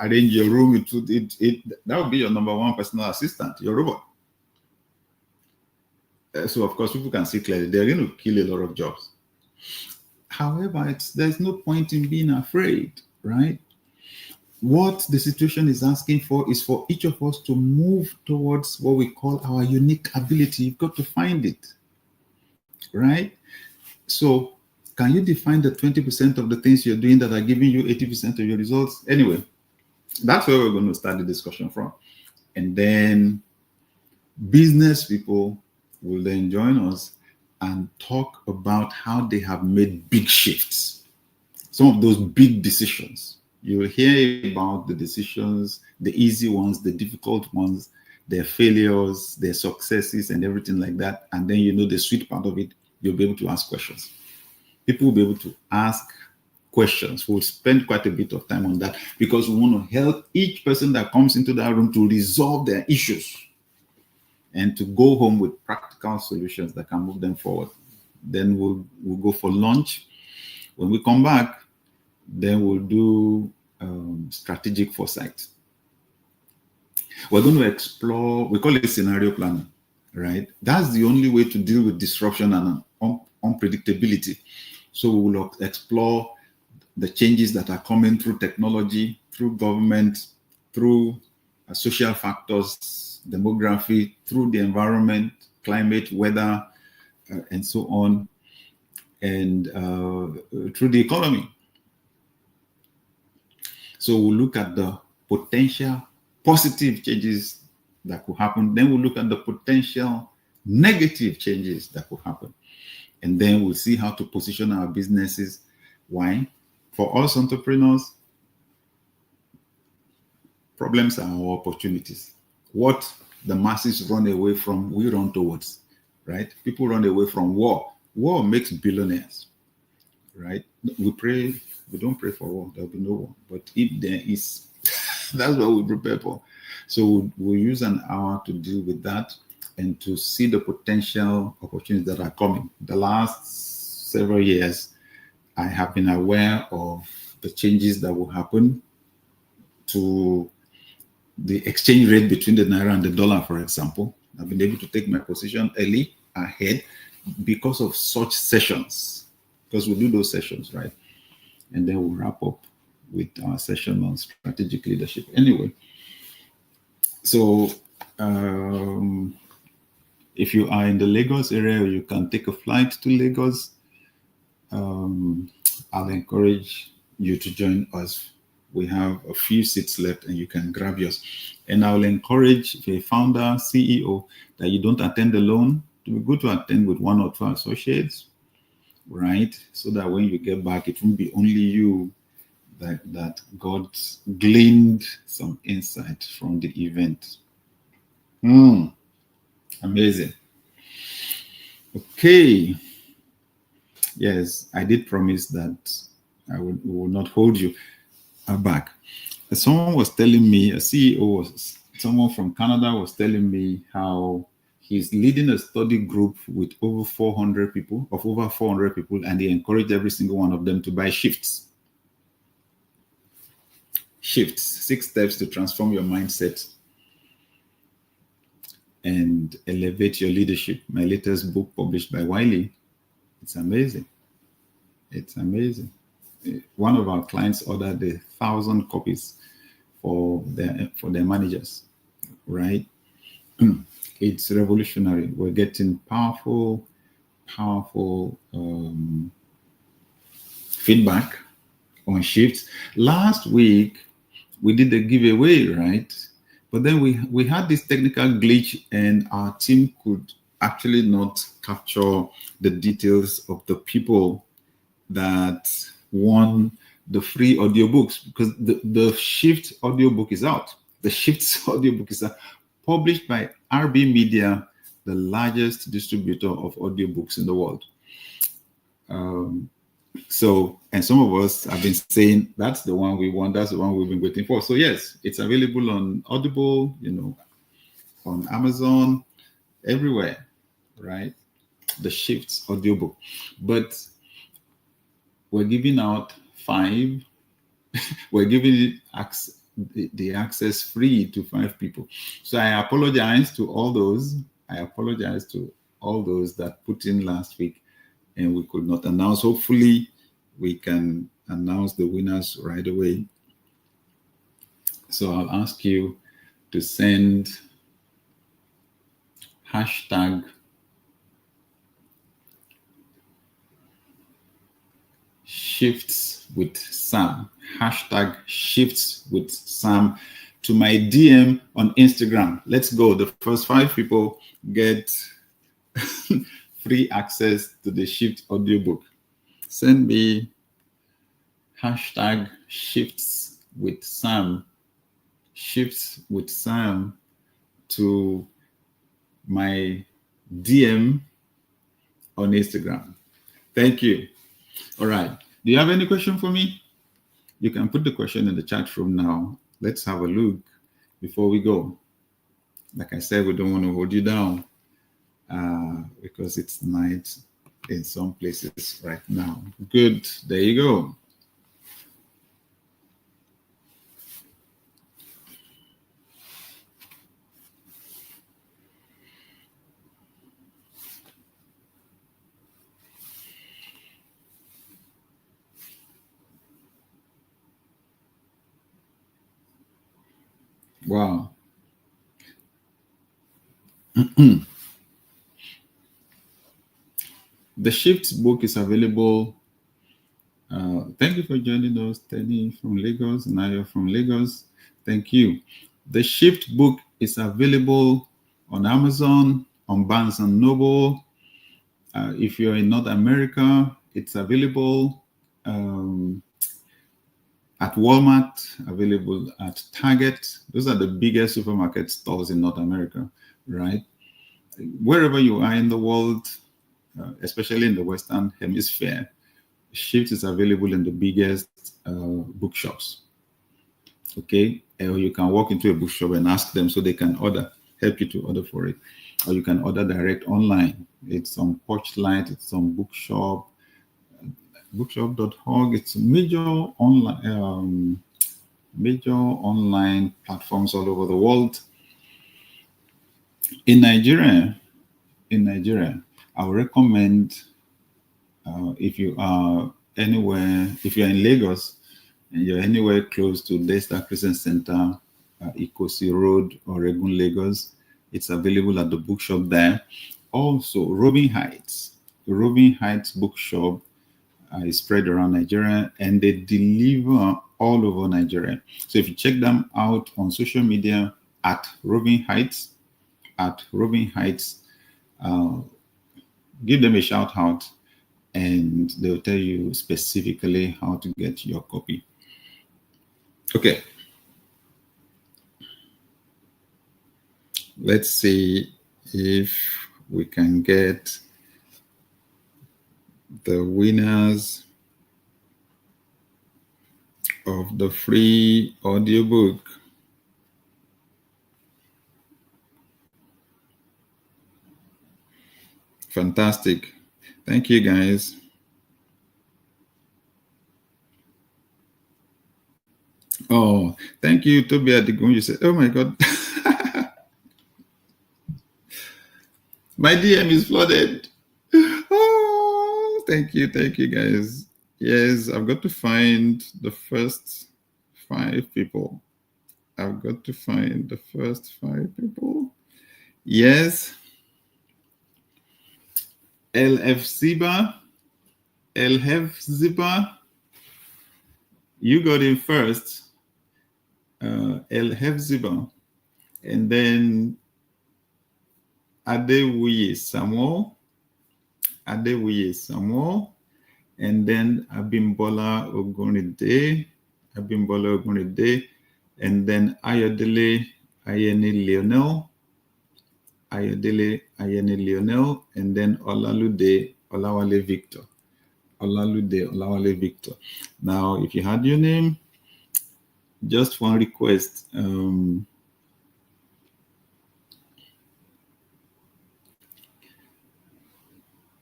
arrange your room. That will be your number one personal assistant, your robot. So, of course, people can see clearly they're going to kill a lot of jobs. However, there's no point in being afraid, right? What the situation is asking for is for each of us to move towards what we call our unique ability. You've got to find it, right? So can you define the 20% of the things you're doing that are giving you 80% of your results? Anyway, that's where we're going to start the discussion from. And then business people will then join us and talk about how they have made big shifts. Some of those big decisions. You will hear about the decisions, the easy ones, the difficult ones, their failures, their successes, and everything like that. And then you know the sweet part of it, you'll be able to ask questions. People will be able to ask questions. We'll spend quite a bit of time on that because we want to help each person that comes into that room to resolve their issues and to go home with practical solutions that can move them forward. Then we'll go for lunch. When we come back, then we'll do strategic foresight. We're going to explore, we call it scenario planning, right? That's the only way to deal with disruption and unpredictability. So we will explore the changes that are coming through technology, through government, through social factors, demography, through the environment, climate, weather, and so on, and through the economy. So we'll look at the potential positive changes that could happen. Then we'll look at the potential negative changes that could happen. And then we'll see how to position our businesses. Why? For us entrepreneurs, problems are our opportunities. What the masses run away from, we run towards, right? People run away from war. War makes billionaires, right? We don't pray for war, there'll be no war. But if there is, that's what we prepare for. So we'll use an hour to deal with that and to see the potential opportunities that are coming. The last several years, I have been aware of the changes that will happen to the exchange rate between the Naira and the dollar, for example. I've been able to take my position early ahead because of such sessions, because we do those sessions, right? And then we'll wrap up with our session on strategic leadership. Anyway, so if you are in the Lagos area, you can take a flight to Lagos. I'll encourage you to join us. We have a few seats left and you can grab yours. And I'll encourage, if you're a founder, CEO, that you don't attend alone. It would be good to attend with one or two associates, right? So that when you get back, it won't be only you that God gleaned some insight from the event. Amazing. Okay. Yes, I did promise that I will not hold you back. Someone was telling me, a CEO, someone from Canada was telling me how he's leading a study group with over 400 people, and he encouraged every single one of them to buy shifts. Shifts, 6 steps to transform your mindset and elevate your leadership. My latest book published by Wiley. It's amazing. It's amazing. One of our clients ordered 1,000 copies for their managers, right? It's revolutionary. We're getting powerful feedback on shifts. Last week, we did a giveaway, right? But then we had this technical glitch and our team could actually not capture the details of the people that won the free audiobooks, because the Shift audiobook is out. The Shift audiobook is published by RB Media, the largest distributor of audiobooks in the world. And some of us have been saying, that's the one we want, that's the one we've been waiting for. So yes, it's available on Audible, on Amazon, everywhere, right? The Shifts audiobook. But we're giving out 5. We're giving it the access free to 5 people. So I apologize to all those. That put in last week and we could not announce. Hopefully we can announce the winners right away. So I'll ask you to send hashtag Shifts with Sam, hashtag Shifts with Sam to my DM on Instagram. Let's go. The first 5 people get free access to the Shift audiobook. Send me hashtag Shifts with Sam, Shifts with Sam to my DM on Instagram. Thank you. All right. Do you have any question for me? You can put the question in the chat room now. Let's have a look before we go. Like I said, we don't want to hold you down because it's night in some places right now. Good. There you go. Wow. The Shift book is available. Thank you for joining us, Tenny from Lagos, Nayo from Lagos. Thank you. The Shift book is available on Amazon, on Barnes & Noble. If you're in North America, it's available at Walmart, available at Target. Those are the biggest supermarket stores in North America, right? Wherever you are in the world, especially in the Western Hemisphere, Shift is available in the biggest bookshops. Okay, or you can walk into a bookshop and ask them so they can help you to order for it, or you can order direct online. It's on Porchlight, it's on Bookshop, bookshop.org. It's major online platforms all over the world. In Nigeria, I would recommend if you are anywhere, if you're in Lagos and you're anywhere close to Daystar Christian Center, Ikosi Road, Oregon, Lagos, it's available at the bookshop there. Also, Robin Heights bookshop is spread around Nigeria, and they deliver all over Nigeria. So if you check them out on social media at Robin Heights, give them a shout out, and they'll tell you specifically how to get your copy. Okay. Let's see if we can get the winners of the free audiobook. Fantastic. Thank you, guys. Oh, thank you, Toby Adigun. You said, oh my God. My DM is flooded. Oh, thank you, guys. Yes, I've got to find the first 5 people. Yes. Elhef Ziba, you got in first. Elhef Ziba, and then Adewuye Samuel, and then Abimbola Ogunride, and then Ayodele Ayeni Lionel, and then Olalude Olawale Victor. Now, if you had your name, just one request.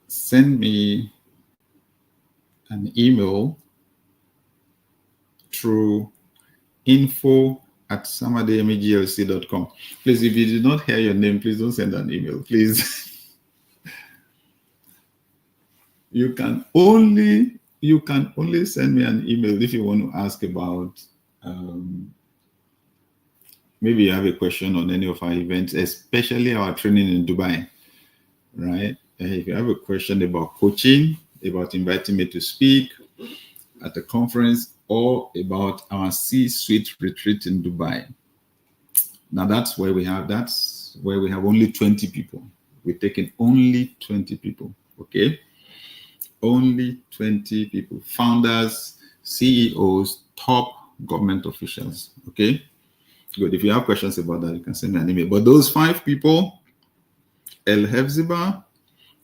Send me an email through info@samademiglc.com. Please, if you did not hear your name, please don't send an email, please. You can only send me an email if you want to ask about maybe you have a question on any of our events, especially our training in Dubai, right? If you have a question about coaching, about inviting me to speak at a conference, or about our C-suite retreat in Dubai. Now that's where we have only 20 people. We're taking only 20 people, okay? Only 20 people, founders, CEOs, top government officials, okay? Good. If you have questions about that, you can send me an email. But those 5 people, Elhef Ziba,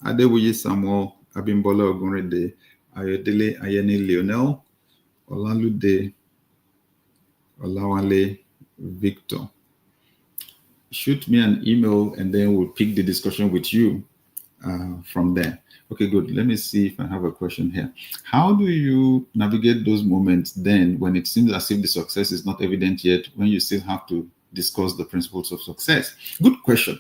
Adewuye Samuel, Abimbola Ogunride, Ayodele Ayeni Lionel, Olalude Olawale Victor. Shoot me an email and then we'll pick the discussion with you from there. Okay, good. Let me see if I have a question here. How do you navigate those moments then when it seems as if the success is not evident yet, when you still have to discuss the principles of success? Good question.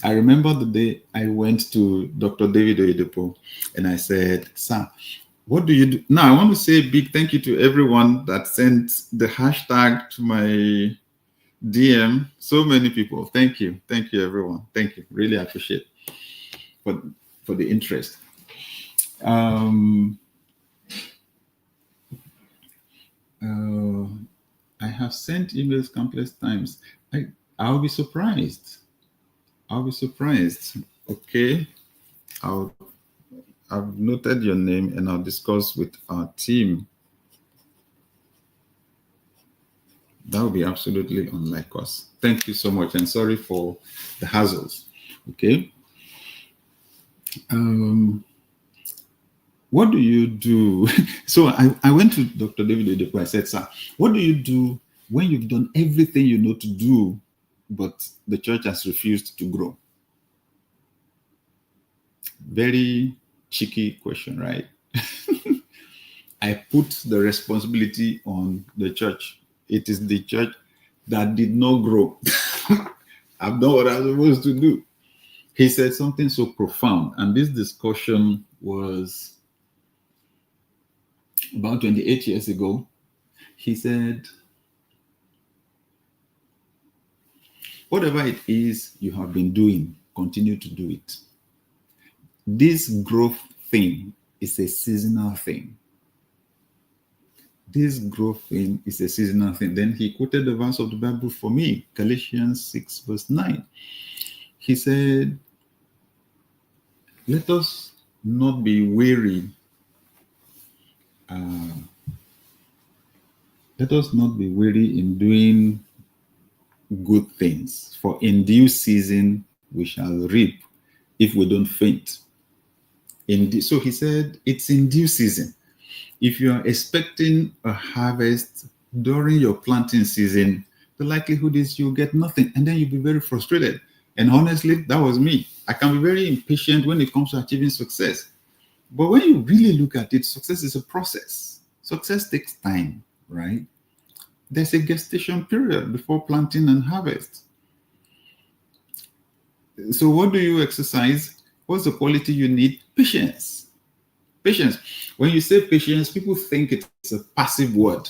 I remember the day I went to Dr. David Oyedepo and I said, sir, What do you do? Now, I want to say a big thank you to everyone that sent the hashtag to my DM. So many people. Thank you. Thank you, everyone. Thank you. Really appreciate for the interest. I have sent emails countless times. I'll be surprised. I'll be surprised. Okay. I've noted your name and I'll discuss with our team. That would be absolutely unlike us. Thank you so much, and sorry for the hassles. Okay. What do you do? So I went to Dr. David Oyedepo. I said, sir, what do you do when you've done everything you know to do, but the church has refused to grow? Very cheeky question, right? I put the responsibility on the church. It is the church that did not grow. I've done what I was supposed to do. He said something so profound, and this discussion was about 28 years ago. He said, whatever it is you have been doing, continue to do it. This growth thing is a seasonal thing. This growth thing is a seasonal thing. Then he quoted the verse of the Bible for me, Galatians 6 verse 9. He said, let us not be weary. Let us not be weary in doing good things, for in due season we shall reap if we don't faint. So he said, it's in due season. If you are expecting a harvest during your planting season, the likelihood is you'll get nothing, and then you'll be very frustrated. And honestly, that was me. I can be very impatient when it comes to achieving success. But when you really look at it, success is a process. Success takes time, right? There's a gestation period before planting and harvest. So what do you exercise? What's the quality you need? Patience. Patience. When you say patience, people think it's a passive word.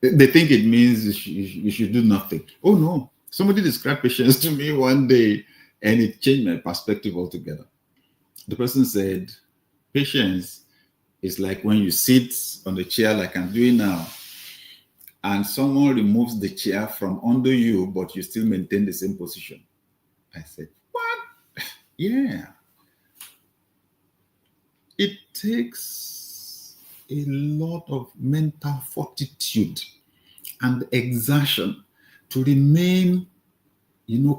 They think it means you should do nothing. Oh no. Somebody described patience to me one day and it changed my perspective altogether. The person said, patience is like when you sit on the chair like I'm doing now, and someone removes the chair from under you, but you still maintain the same position. I said, what? Yeah. It takes a lot of mental fortitude and exertion to remain,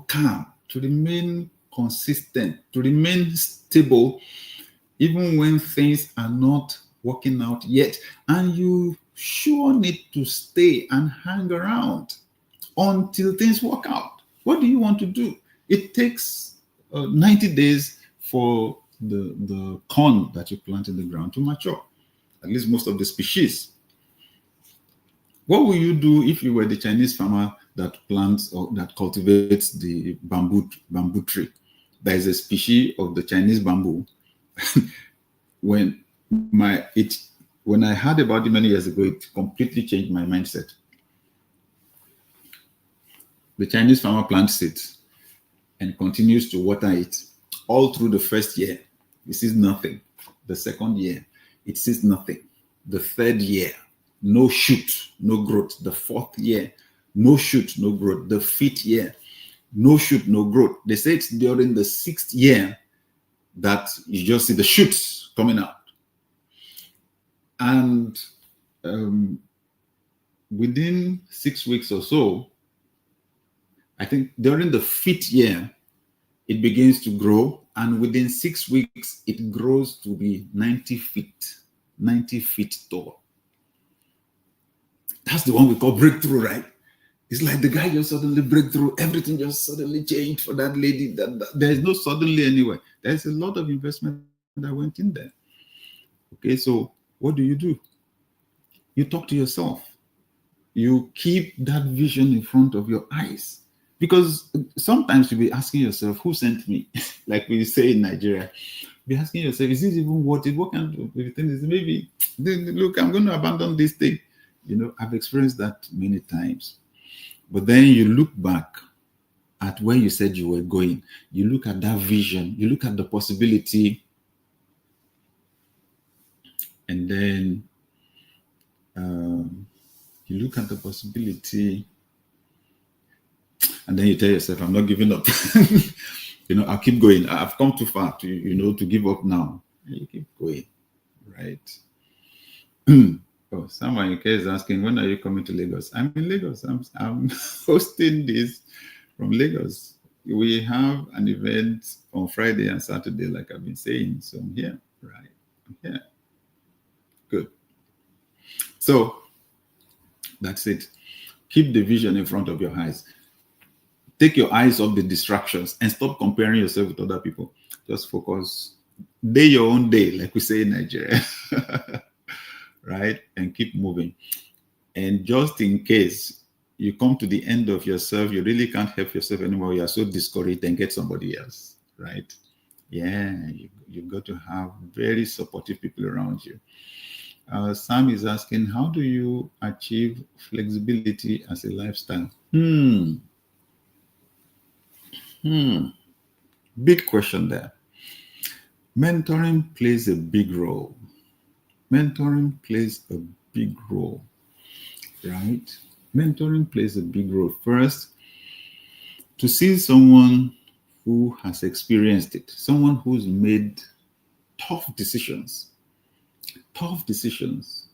calm, to remain consistent, to remain stable, even when things are not working out yet. And you sure need to stay and hang around until things work out. What do you want to do? It takes 90 days for the corn that you plant in the ground to mature, at least most of the species. What will you do if you were the Chinese farmer that plants or that cultivates the bamboo tree? There is a species of the Chinese bamboo. When I heard about it many years ago, it completely changed my mindset. The Chinese farmer plants it and continues to water it all through the first year. It sees nothing. The second year, it sees nothing. The third year, no shoot, no growth. The fourth year, no shoot, no growth. The fifth year, no shoot, no growth. They say it's during the sixth year that you just see the shoots coming out. And within 6 weeks or so, I think during the fifth year, it begins to grow. And within 6 weeks, it grows to be 90 feet tall. That's the one we call breakthrough, right? It's like the guy just suddenly break through. Everything just suddenly changed for that lady. There is no suddenly anywhere. There's a lot of investment that went in there. Okay, so what do? You talk to yourself. You keep that vision in front of your eyes. Because sometimes you'll be asking yourself, who sent me? Like we say in Nigeria, be asking yourself, is it even worth it? What kind of thing is it? Maybe, look, I'm going to abandon this thing. I've experienced that many times. But then you look back at where you said you were going. You look at that vision. You look at the possibility. And then you look at the possibility. And then you tell yourself, I'm not giving up. I'll keep going. I've come too far to give up now. And you keep going, right? Oh, someone in case is asking, when are you coming to Lagos? I'm in Lagos. I'm hosting this from Lagos. We have an event on Friday and Saturday, like I've been saying. So I'm here, right? I'm here. Good. So that's it. Keep the vision in front of your eyes. Take your eyes off the distractions and stop comparing yourself with other people. Just focus. Day your own day, like we say in Nigeria. Right? And keep moving. And just in case you come to the end of yourself, you really can't help yourself anymore, you are so discouraged, then get somebody else, right? Yeah, you've got to have very supportive people around you. Sam is asking, how do you achieve flexibility as a lifestyle? Big question there. Mentoring plays a big role. Mentoring plays a big role, right? Mentoring plays a big role. First, to see someone who has experienced it, someone who's made tough decisions,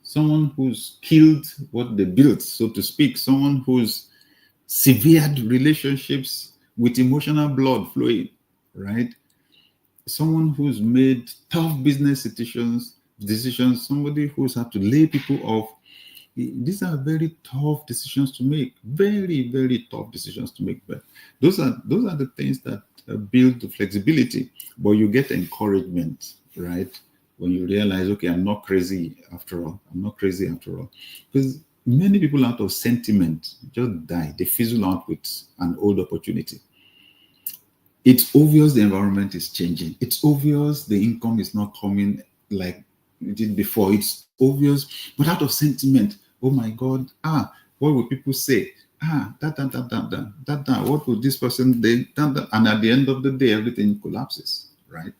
someone who's killed what they built, so to speak, someone who's severed relationships with emotional blood flowing, right? Someone who's made tough business decisions, somebody who's had to lay people off. These are very tough decisions to make, very, very tough decisions to make. But those are the things that build the flexibility. But you get encouragement, right? When you realize, okay, I'm not crazy after all. Because many people out of sentiment just die. They fizzle out with an old opportunity. It's obvious the environment is changing. It's obvious the income is not coming like it did before. It's obvious, but out of sentiment, oh my God, what will people say? What will this person do? And at the end of the day, everything collapses, right?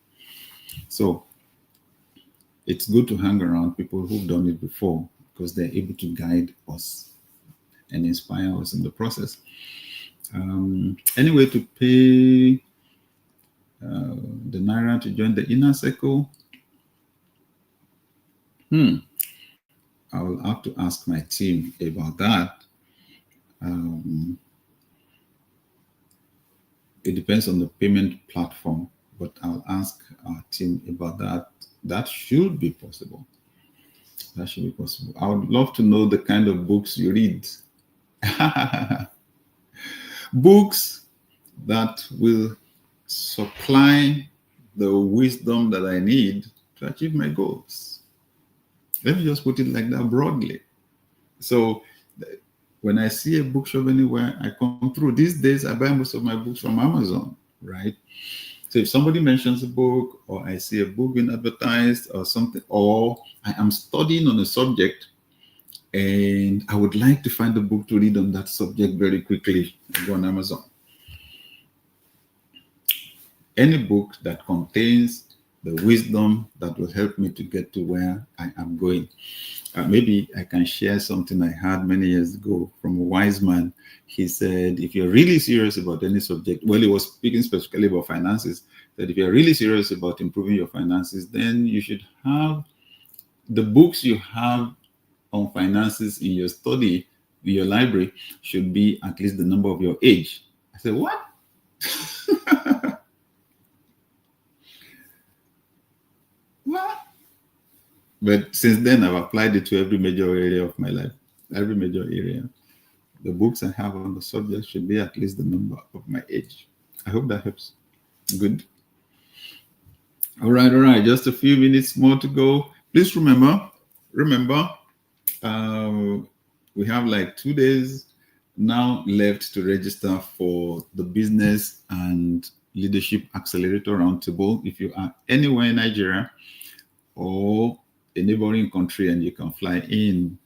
So it's good to hang around people who've done it before because they're able to guide us and inspire us in the process. Anyway, to pay the Naira to join the inner circle, I will have to ask my team about that. It depends on the payment platform, but I'll ask our team about that. That should be possible. That should be possible. I would love to know the kind of books you read. Books that will supply the wisdom that I need to achieve my goals. Let me just put it like that broadly. So when I see a bookshop anywhere, I come through. These days, I buy most of my books from Amazon, right? So if somebody mentions a book, or I see a book being advertised or something, or I am studying on a subject and I would like to find a book to read on that subject very quickly, I go on Amazon. Any book that contains the wisdom that will help me to get to where I am going. Maybe I can share something I had many years ago from a wise man. He said, if you're really serious about any subject, well, he was speaking specifically about finances, that if you're really serious about improving your finances, then you should have the books you have on finances in your study, in your library, should be at least the number of your age. I said, what? What? But since then, I've applied it to every major area of my life. Every major area. The books I have on the subject should be at least the number of my age. I hope that helps. Good. All right. Just a few minutes more to go. Please remember, we have like 2 days now left to register for the business and Leadership Accelerator Roundtable. If you are anywhere in Nigeria or a neighboring country and you can fly in,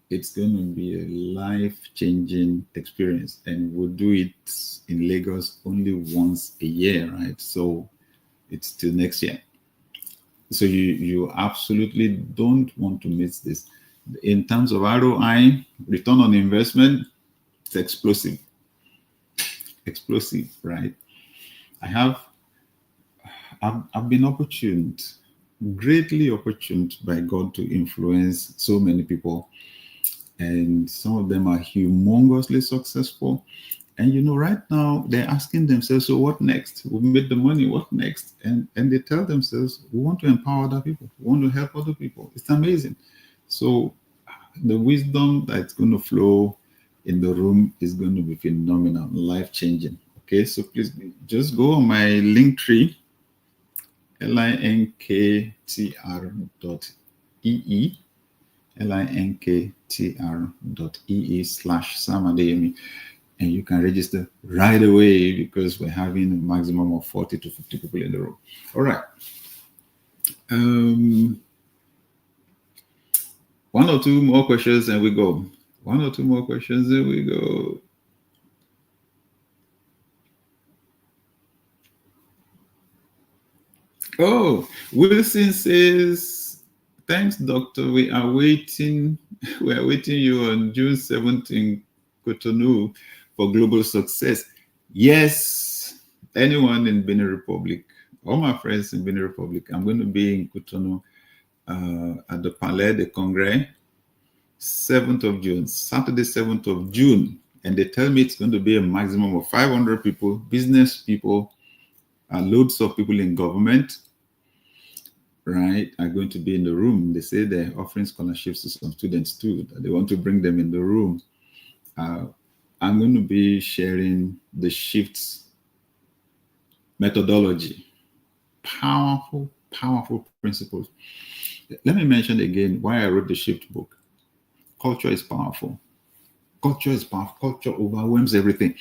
it's going to be a life-changing experience. And we'll do it in Lagos only once a year, right? So it's till next year. So you absolutely don't want to miss this. In terms of ROI, return on investment, it's explosive. Explosive, right? I've been greatly opportuned by God to influence so many people. And some of them are humongously successful. And right now they're asking themselves, so what next? We've made the money, what next? And they tell themselves, we want to empower other people. We want to help other people. It's amazing. So the wisdom that's going to flow in the room is going to be phenomenal, life-changing. Okay, so please just go on my link tree, linktr.ee, linktr.ee/Sam Adeyemi, and you can register right away because we're having a maximum of 40 to 50 people in the room. All right. One or two more questions and we go. One or two more questions and we go. Oh, Wilson says, thanks, doctor. We are waiting you on June 7th in Cotonou for global success. Yes, anyone in Benin Republic, all my friends in Benin Republic, I'm going to be in Cotonou at the Palais de Congrès, 7th of June, Saturday, 7th of June. And they tell me it's going to be a maximum of 500 people, business people, loads of people in government, right, are going to be in the room. They say they're offering scholarships to some students too. They want to bring them in the room. I'm going to be sharing the shifts methodology. Powerful, powerful principles. Let me mention again why I wrote the shift book. Culture is powerful. Culture is powerful. Culture overwhelms everything.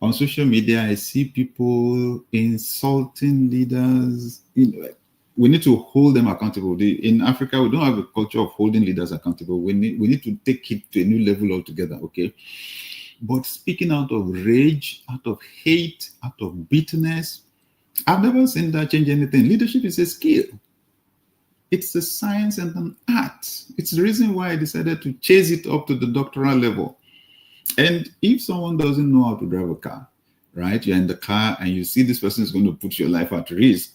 On social media, I see people insulting leaders. We need to hold them accountable. In Africa, we don't have a culture of holding leaders accountable. We need to take it to a new level altogether, okay? But speaking out of rage, out of hate, out of bitterness, I've never seen that change anything. Leadership is a skill. It's a science and an art. It's the reason why I decided to chase it up to the doctoral level. And if someone doesn't know how to drive a car, right? You're in the car and you see this person is going to put your life at risk.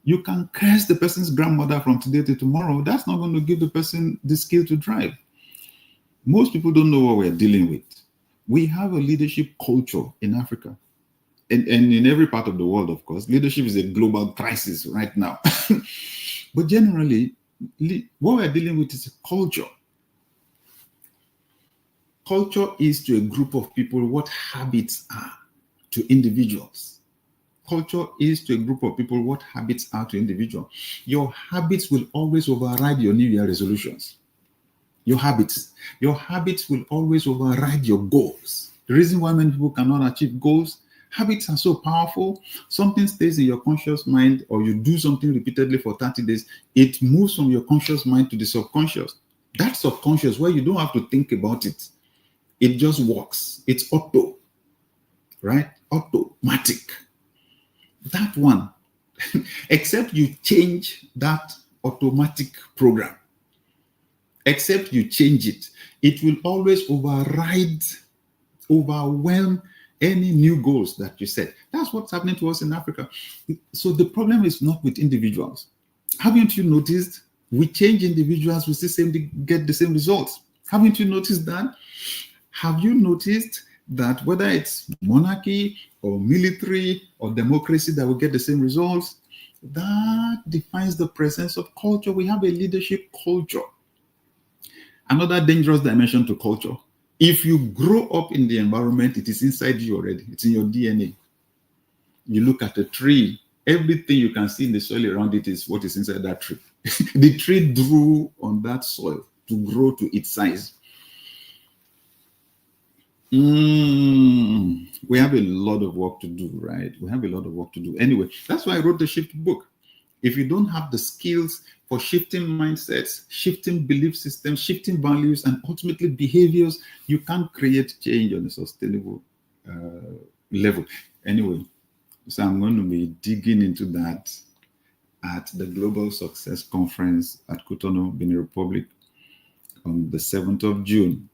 You can curse the person's grandmother from today to tomorrow. That's not going to give the person the skill to drive. Most people don't know what we're dealing with. We have a leadership culture in Africa. And in every part of the world, of course. Leadership is a global crisis right now. But generally, what we're dealing with is a culture. Culture is to a group of people what habits are to individuals. Culture is to a group of people what habits are to individuals. Your habits will always override your New Year resolutions. Your habits will always override your goals. The reason why many people cannot achieve goals, habits are so powerful. Something stays in your conscious mind, or you do something repeatedly for 30 days, it moves from your conscious mind to the subconscious. That subconscious, where you don't have to think about it. It just works. It's auto, right? Automatic. That one, except you change that automatic program, except you change it, it will always overwhelm any new goals that you set. That's what's happening to us in Africa. So the problem is not with individuals. Haven't you noticed? We change individuals, we still get the same results. Haven't you noticed that? Have you noticed that whether it's monarchy or military or democracy that will get the same results? That defines the presence of culture. We have a leadership culture. Another dangerous dimension to culture. If you grow up in the environment, it is inside you already. It's in your DNA. You look at a tree, everything you can see in the soil around it is what is inside that tree. The tree drew on that soil to grow to its size. We have a lot of work to do, right? We have a lot of work to do. Anyway, that's why I wrote the Shift book. If you don't have the skills for shifting mindsets, shifting belief systems, shifting values, and ultimately behaviors, you can't create change on a sustainable level. Anyway, so I'm going to be digging into that at the Global Success Conference at Cotonou, Benin Republic on the 7th of June.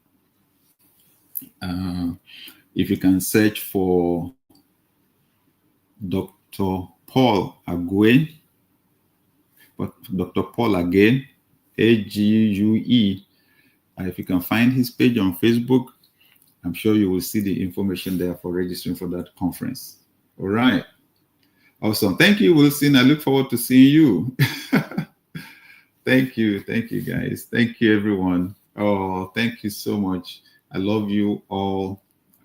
If you can search for Dr. Paul Ague, but Dr. Paul again, Ague. If you can find his page on Facebook, I'm sure you will see the information there for registering for that conference. All right. Awesome. Thank you, Wilson. I look forward to seeing you. Thank you. Thank you, guys. Thank you, everyone. Oh, thank you so much. I love you all.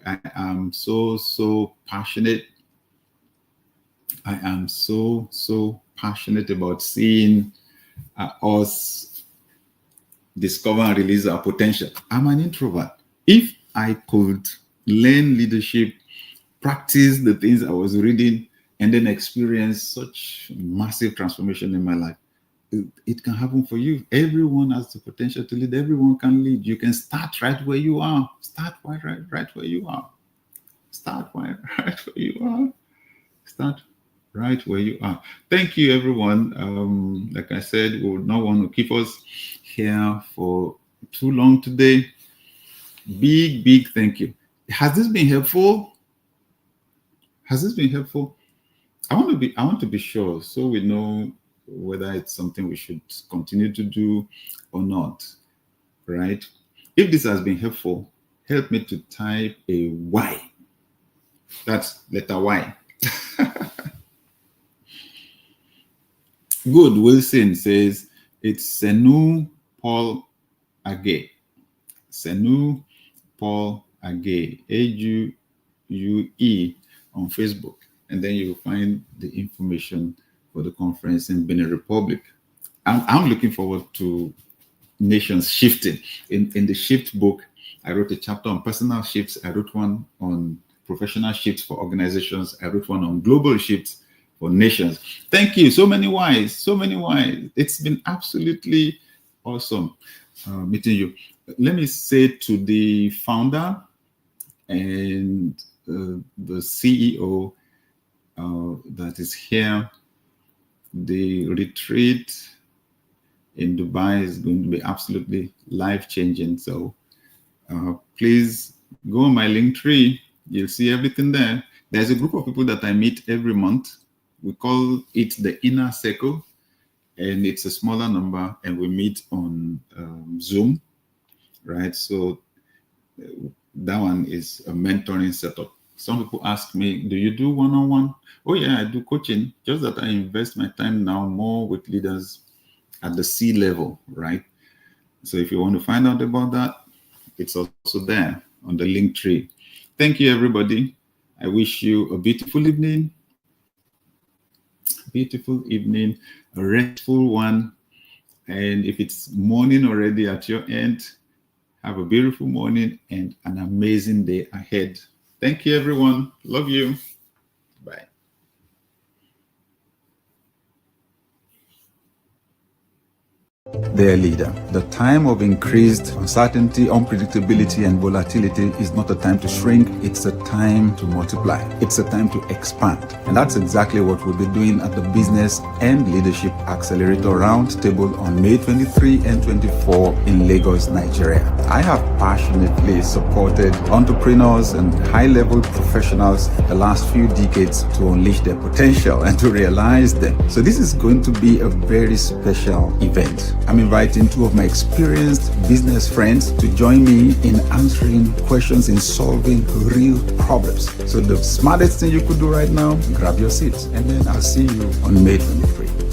I am so passionate. I am so passionate about seeing us discover and release our potential. I'm an introvert. If I could learn leadership, practice the things I was reading, and then experience such massive transformation in my life, it can happen for you. Everyone has the potential to lead. Everyone can lead. You can start right where you are. Start right where you are. Start right where you are. Start right where you are. Thank you, everyone. Like I said, we would not want to keep us here for too long today. Big thank you. Has this been helpful? Has this been helpful? I want to be sure so we know whether it's something we should continue to do or not, right? If this has been helpful, help me to type a Y. That's letter Y. Good. Wilson says it's Senu Paul Ague. Senu Paul Ague. A-U-U-E on Facebook. And then you will find the information for the conference in Benin Republic. I'm looking forward to nations shifting. In the Shift book, I wrote a chapter on personal shifts. I wrote one on professional shifts for organizations. I wrote one on global shifts for nations. Thank you. So many whys, so many whys. It's been absolutely awesome meeting you. Let me say to the founder and the CEO that is here, the retreat in Dubai is going to be absolutely life-changing. So please go on my link tree. You'll see everything there. There's a group of people that I meet every month. We call it the Inner Circle, and it's a smaller number, and we meet on Zoom, right? So that one is a mentoring setup. Some people ask me, do you do one-on-one? Oh yeah, I do coaching, just that I invest my time now more with leaders at the C level, right? So if you want to find out about that, it's also there on the link tree. Thank you, everybody. I wish you a beautiful evening, a restful one. And if it's morning already at your end, have a beautiful morning and an amazing day ahead. Thank you, everyone. Love you. Bye. Dear leader, the time of increased uncertainty, unpredictability, and volatility is not a time to shrink. It's a time to multiply. It's a time to expand. And that's exactly what we'll be doing at the Business and Leadership Accelerator Roundtable on May 23 and 24 in Lagos, Nigeria. I have passionately supported entrepreneurs and high-level professionals the last few decades to unleash their potential and to realize them. So this is going to be a very special event. I'm inviting two of my experienced business friends to join me in answering questions, in solving real problems. So the smartest thing you could do right now, grab your seats, and then I'll see you on May 23.